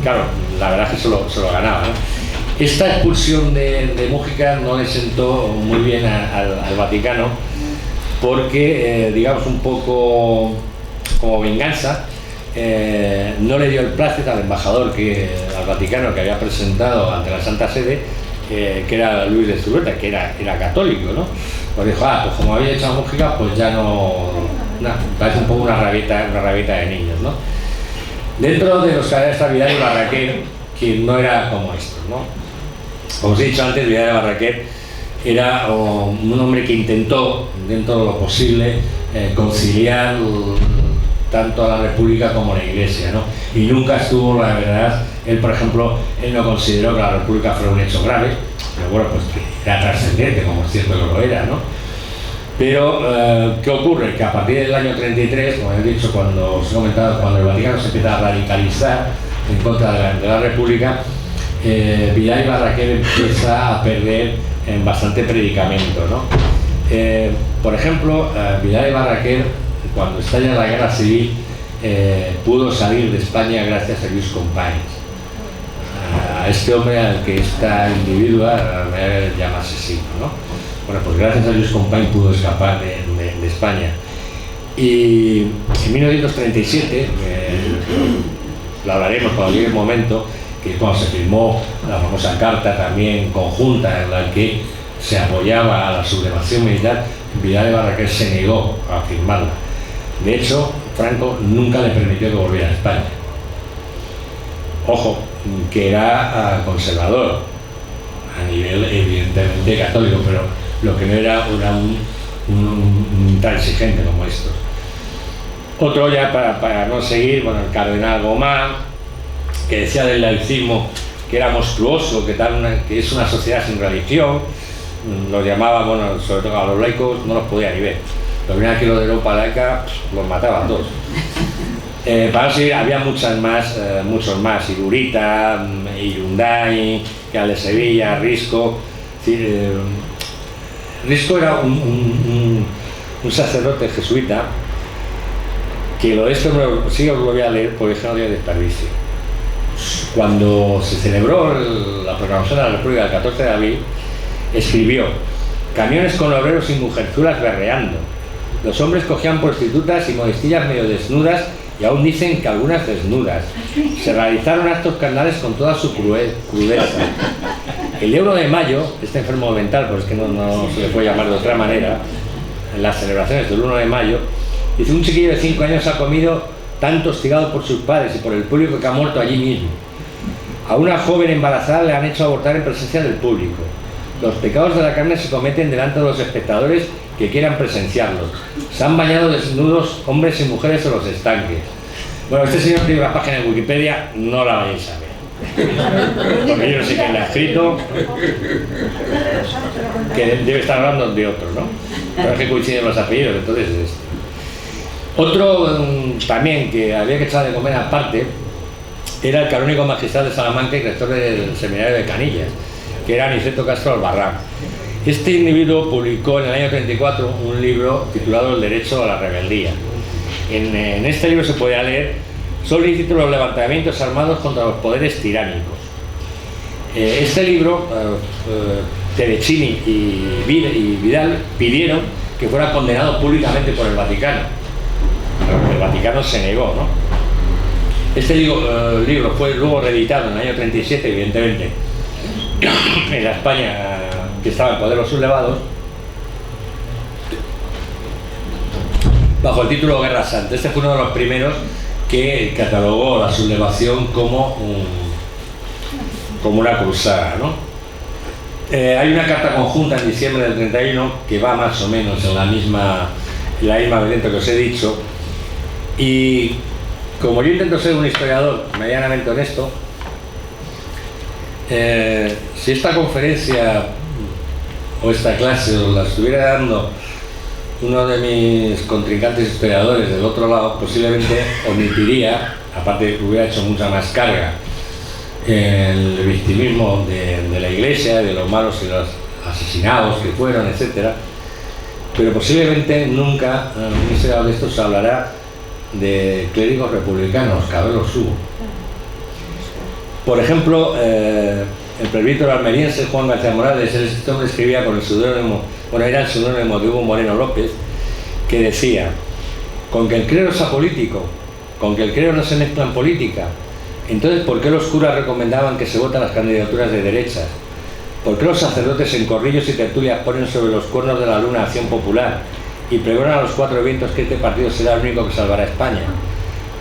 Claro, la verdad es que se lo ganaba, ¿no? Esta expulsión de Mújica no le sentó muy bien al Vaticano, porque, digamos, un poco como venganza, no le dio el plácito al embajador al Vaticano que había presentado ante la Santa Sede que era Luis de Zulueta, que era católico, ¿no? Pues dijo, pues como había hecho música, pues ya no, parece un poco una rabieta de niños, ¿no? Dentro de los cadáveres está Vidal y Barraquer, que no era como estos, ¿no? Como os he dicho antes, Vidal y Barraquer era un hombre que intentó, dentro de lo posible, conciliar tanto a la República como a la Iglesia, ¿no? Y nunca estuvo, la verdad, él, por ejemplo, él no consideró que la República fuera un hecho grave, pero bueno, pues era trascendente, como es cierto que lo era, ¿no? Pero, ¿qué ocurre? Que a partir del año 33, como he dicho, cuando os he comentado, cuando el Vaticano se empieza a radicalizar en contra de la República, Vidal y Barraquer empieza a perder bastante predicamento, ¿no? Por ejemplo, Vidal y Barraquer, cuando estalla la guerra civil, pudo salir de España gracias a Lluís Companys, a este hombre al que esta individua llama asesino, ¿no? Bueno, pues gracias a Lluís Companys pudo escapar de España. Y en 1937, lo hablaremos cuando llegue el momento, que es cuando se firmó la famosa carta también conjunta en la que se apoyaba a la sublevación militar, Vidal y Barraquer se negó a firmarla. De hecho, Franco nunca le permitió que volviera a España. Ojo, que era conservador, a nivel evidentemente católico, pero lo que no era un tan exigente como estos. Otro ya para no seguir, bueno, el cardenal Gomá, que decía del laicismo que era monstruoso, que es una sociedad sin religión, los llamaba, bueno, sobre todo a los laicos no los podía ni ver. Los venían aquí los de Europa laica, los mataba a todos. Para seguir, había muchos más, Irurita, Irunday, que era de Sevilla, Risco. Risco era un sacerdote jesuita, que lo de esto sí os lo voy a leer porque es que no tiene desperdicio. Cuando se celebró la proclamación de la República el 14 de abril, escribió: camiones con obreros y mujerzuelas berreando. Los hombres cogían prostitutas y modestillas medio desnudas, y aún dicen que algunas desnudas. Se realizaron actos carnales con toda su crudeza. El 1 de mayo, este enfermo mental, pues es que no se le puede llamar de otra manera, en las celebraciones del 1 de mayo, dice: un chiquillo de 5 años ha comido tanto hostigado por sus padres y por el público que ha muerto allí mismo. A una joven embarazada le han hecho abortar en presencia del público. Los pecados de la carne se cometen delante de los espectadores que quieran presenciarlos. Se han bañado desnudos hombres y mujeres en los estanques. Bueno, este señor tiene una página en Wikipedia, no la vayáis a ver, porque yo no sé quién la ha escrito, que debe estar hablando de otro, ¿no? Pero es que coinciden los apellidos, entonces es este. Otro también que había que echar de comer aparte era el canónigo magistral de Salamanca y rector del seminario de Canillas, que era Aniceto Castro Albarrán. Este individuo publicó en el año 34 un libro titulado El derecho a la rebeldía. En este libro se podía leer sobre el título de los levantamientos armados contra los poderes tiránicos. Este libro, Terechini y Vidal pidieron que fuera condenado públicamente por el Vaticano. El Vaticano se negó, ¿no? Este libro fue luego reeditado en el año 37, evidentemente, en la España que estaba en poder los sublevados, bajo el título Guerra Santa. Este fue uno de los primeros que catalogó la sublevación como una cruzada, ¿no? Hay una carta conjunta en diciembre del 31 que va más o menos en la misma vertiente que os he dicho, y como yo intento ser un historiador medianamente honesto, si esta conferencia o esta clase os la estuviera dando uno de mis contrincantes historiadores del otro lado, posiblemente omitiría, aparte de que hubiera hecho mucha más carga, el victimismo de la Iglesia, de los malos y los asesinados que fueron, etcétera, pero posiblemente nunca un historiador de esto se hablará de clérigos republicanos, que a ver los hubo. Por ejemplo, el presbítero almeriense Juan García Morales, este hombre escribía con el seudónimo, era el seudónimo de Hugo Moreno López, que decía: con que el clero es apolítico, con que el clero no se mezcla en política, entonces ¿por qué los curas recomendaban que se voten las candidaturas de derechas? ¿Por qué los sacerdotes en corrillos y tertulias ponen sobre los cuernos de la luna acción popular y pregonan a los cuatro vientos que este partido será el único que salvará a España?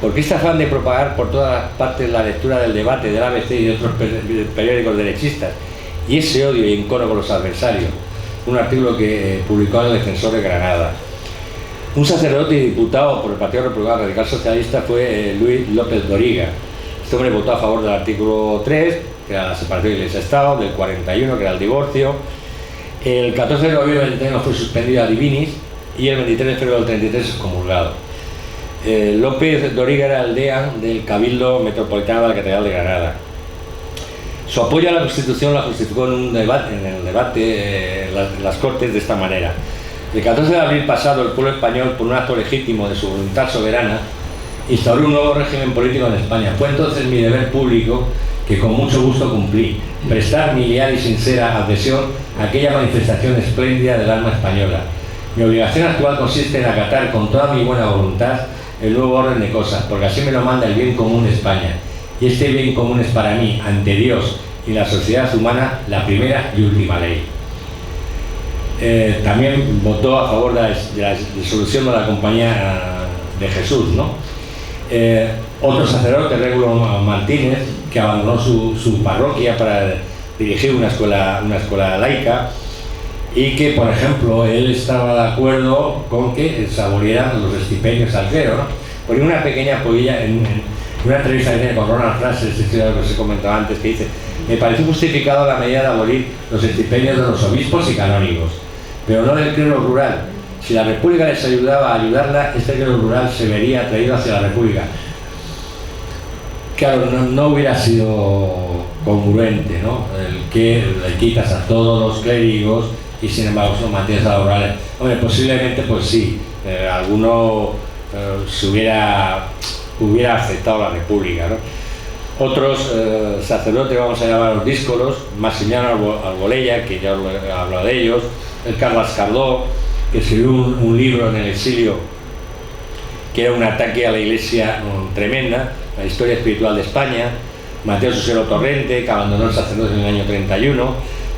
¿Por qué este afán de propagar por todas partes la lectura del debate del ABC y de otros periódicos derechistas y ese odio y encono con los adversarios? Un artículo que publicó el Defensor de Granada. Un sacerdote y diputado por el Partido Republicano Radical Socialista fue Luis López Doriga. Este hombre votó a favor del artículo 3, que era la separación de Iglesia-Estado, del 41, que era el divorcio. El 14 de noviembre del 31 fue suspendido a divinis y el 23 de febrero del 33 excomulgado. López Doriga era el deán del Cabildo Metropolitano de la Catedral de Granada. Su apoyo a la Constitución la justificó en el debate en las Cortes de esta manera. El 14 de abril pasado, el pueblo español, por un acto legítimo de su voluntad soberana, instauró un nuevo régimen político en España. Fue entonces mi deber público, que con mucho gusto cumplí, prestar mi leal y sincera adhesión a aquella manifestación espléndida del alma española. Mi obligación actual consiste en acatar con toda mi buena voluntad el nuevo orden de cosas, porque así me lo manda el bien común de España. Y este bien común es para mí, ante Dios y la sociedad humana, la primera y última ley. También votó a favor de la disolución de la Compañía de Jesús, ¿no? Otro sacerdote, Régulo Martínez, que abandonó su parroquia para dirigir una escuela laica, y que, por ejemplo, él estaba de acuerdo con que se abolieran los estipendios al clero, ¿no? Ponía una pequeña pollilla en una entrevista que tiene con Ronald Francis, que os he comentado antes, que dice: me parece justificado la medida de abolir los estipendios de los obispos y canónigos, pero no del clero rural. Si la República les ayudaba a ayudarla, este clero rural se vería atraído hacia la República. Claro, no hubiera sido congruente, ¿no? El que le quitas a todos los clérigos y sin embargo son mantienes a los rurales. Hombre, posiblemente pues sí, alguno se hubiera aceptado la República, ¿no? Otros sacerdotes, vamos a llamarlos díscolos, Maximiano Arbolella, que ya he hablado de ellos, el Carlos Cardó, que escribió un libro en el exilio que era un ataque a la Iglesia tremenda, la historia espiritual de España, Mateo Susero Torrente, que abandonó el sacerdocio en el año 31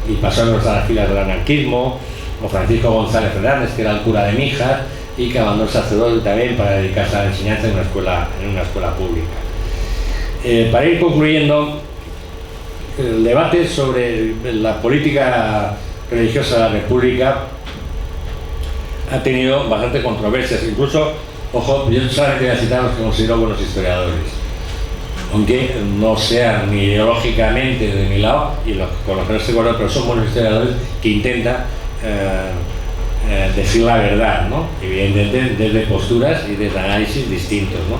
y pasó a las filas del anarquismo, o Francisco González Fernández, que era el cura de Mijas y que abandonó el sacerdocio también para dedicarse a la enseñanza en una escuela pública. Para ir concluyendo, el debate sobre la política religiosa de la República ha tenido bastante controversias, incluso, ojo, yo solamente voy a citar a los que considero buenos historiadores, aunque no sean ni ideológicamente de mi lado, y con los que no estoy de acuerdo, pero son buenos historiadores que intentan decir la verdad, ¿no? Evidentemente desde posturas y desde análisis distintos, ¿no?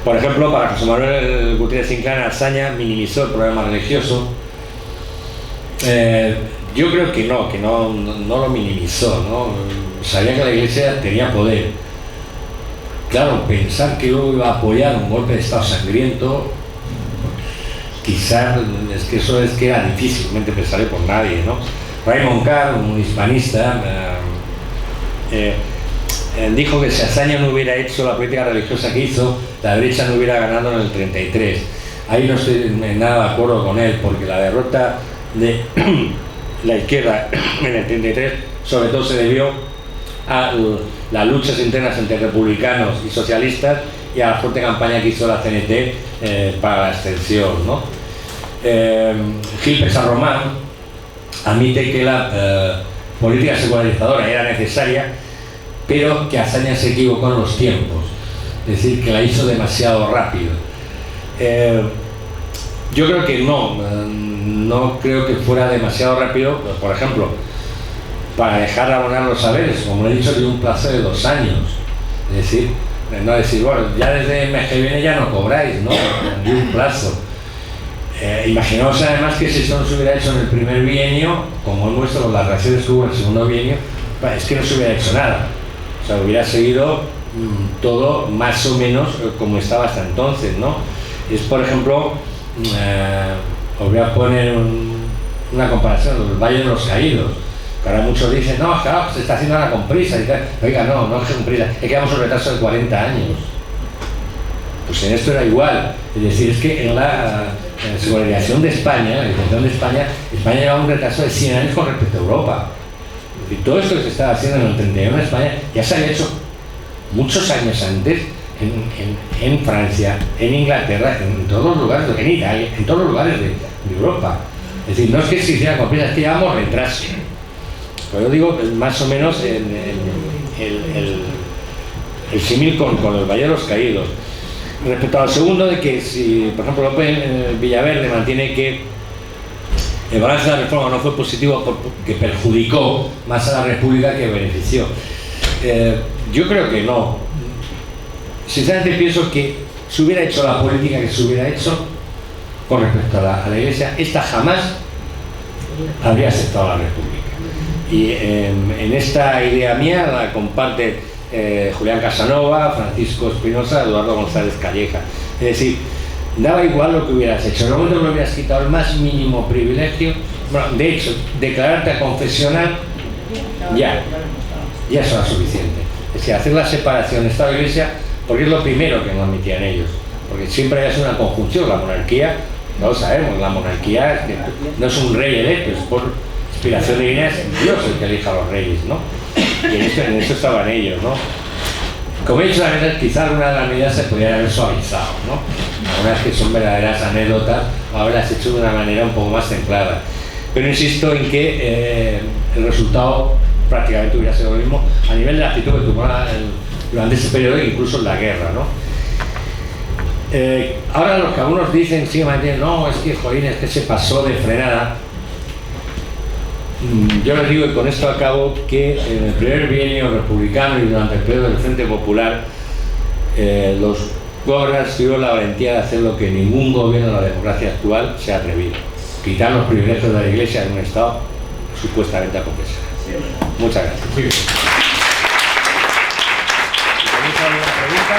Por ejemplo, para José Manuel Gutiérrez Inclán, Azaña minimizó el problema religioso. Yo creo que no lo minimizó, ¿no? Sabía que la Iglesia tenía poder. Claro, pensar que luego iba a apoyar un golpe de Estado sangriento, quizás es que era difícilmente pensable por nadie, ¿no? Raymond Carr, un hispanista, dijo que si Azaña no hubiera hecho la política religiosa que hizo, la derecha no hubiera ganado en el 33. Ahí no estoy en nada de acuerdo con él, porque la derrota de la izquierda en el 33 sobre todo se debió a las luchas internas entre republicanos y socialistas y a la fuerte campaña que hizo la CNT para la abstención, ¿no? Gil Pesar Román admite que la política secularizadora era necesaria, pero que Azaña se equivocó en los tiempos, es decir, que la hizo demasiado rápido. Yo creo que no creo que fuera demasiado rápido. Por ejemplo, para dejar de abonar los saberes, como he dicho, de un plazo de 2 años, es decir, no decir, bueno, ya desde el mes que viene ya no cobráis, ¿no? De un plazo. Imaginaos además que si esto no se hubiera hecho en el primer bienio, como hemos visto con las reacciones que hubo en el segundo bienio, es que no se hubiera hecho nada. O sea, hubiera seguido todo más o menos como estaba hasta entonces, ¿no? Es, por ejemplo, os voy a poner una comparación, el Valle de los Caídos, que ahora muchos dicen, no, claro, se está haciendo nada con prisa y tal. Oiga, no es con prisa, es que vamos a un retraso de 40 años. Pues en esto era igual. Es decir, es que en la subordinación de España, la liberación de España, España llevaba un retraso de 100 años con respecto a Europa. Es decir, todo esto que se estaba haciendo en el 31 en España ya se había hecho muchos años antes en Francia, en Inglaterra, en todos los lugares, en Italia, en todos los lugares de Europa. Es decir, no es que se hiciera con prisa, es que llevamos retraso. Pues yo digo más o menos el símil con el Valle de los Caídos. Respecto al segundo, de que si, por ejemplo, López Villaverde mantiene que el balance de la reforma no fue positivo porque perjudicó más a la República que benefició. Yo creo que no. Sinceramente pienso que si hubiera hecho la política que se hubiera hecho con respecto a la Iglesia, esta jamás habría aceptado la República. Y en esta idea mía la comparte Julián Casanova, Francisco Espinosa, Eduardo González Calleja. Es decir, daba igual lo que hubieras hecho. En el momento que le hubieras quitado el más mínimo privilegio, bueno, de hecho, declararte a confesional ya será suficiente. Es decir, hacer la separación Estado-Iglesia, porque es lo primero que no admitían ellos. Porque siempre hay una conjunción. La monarquía, no lo sabemos, la monarquía no es un rey electo, es por inspiración divina, es Dios el que elija a los reyes, ¿no? Y en eso estaban ellos, ¿no? Como he dicho, quizá alguna de las medidas se podrían haber suavizado, ¿no? Algunas que son verdaderas anécdotas, haberlas hecho de una manera un poco más templada. Pero insisto en que el resultado prácticamente hubiera sido lo mismo a nivel de la actitud que tomó durante ese periodo e incluso en la guerra, ¿no? Ahora los que algunos dicen, sí, no, es que jolín, es que se pasó de frenada. Yo les digo, y con esto acabo, que en el primer bienio republicano y durante el periodo del Frente Popular, los gobernantes tuvieron la valentía de hacer lo que ningún gobierno de la democracia actual se ha atrevido: quitar los privilegios de la Iglesia en un Estado supuestamente aconfesional. Muchas gracias. Si tenéis alguna pregunta.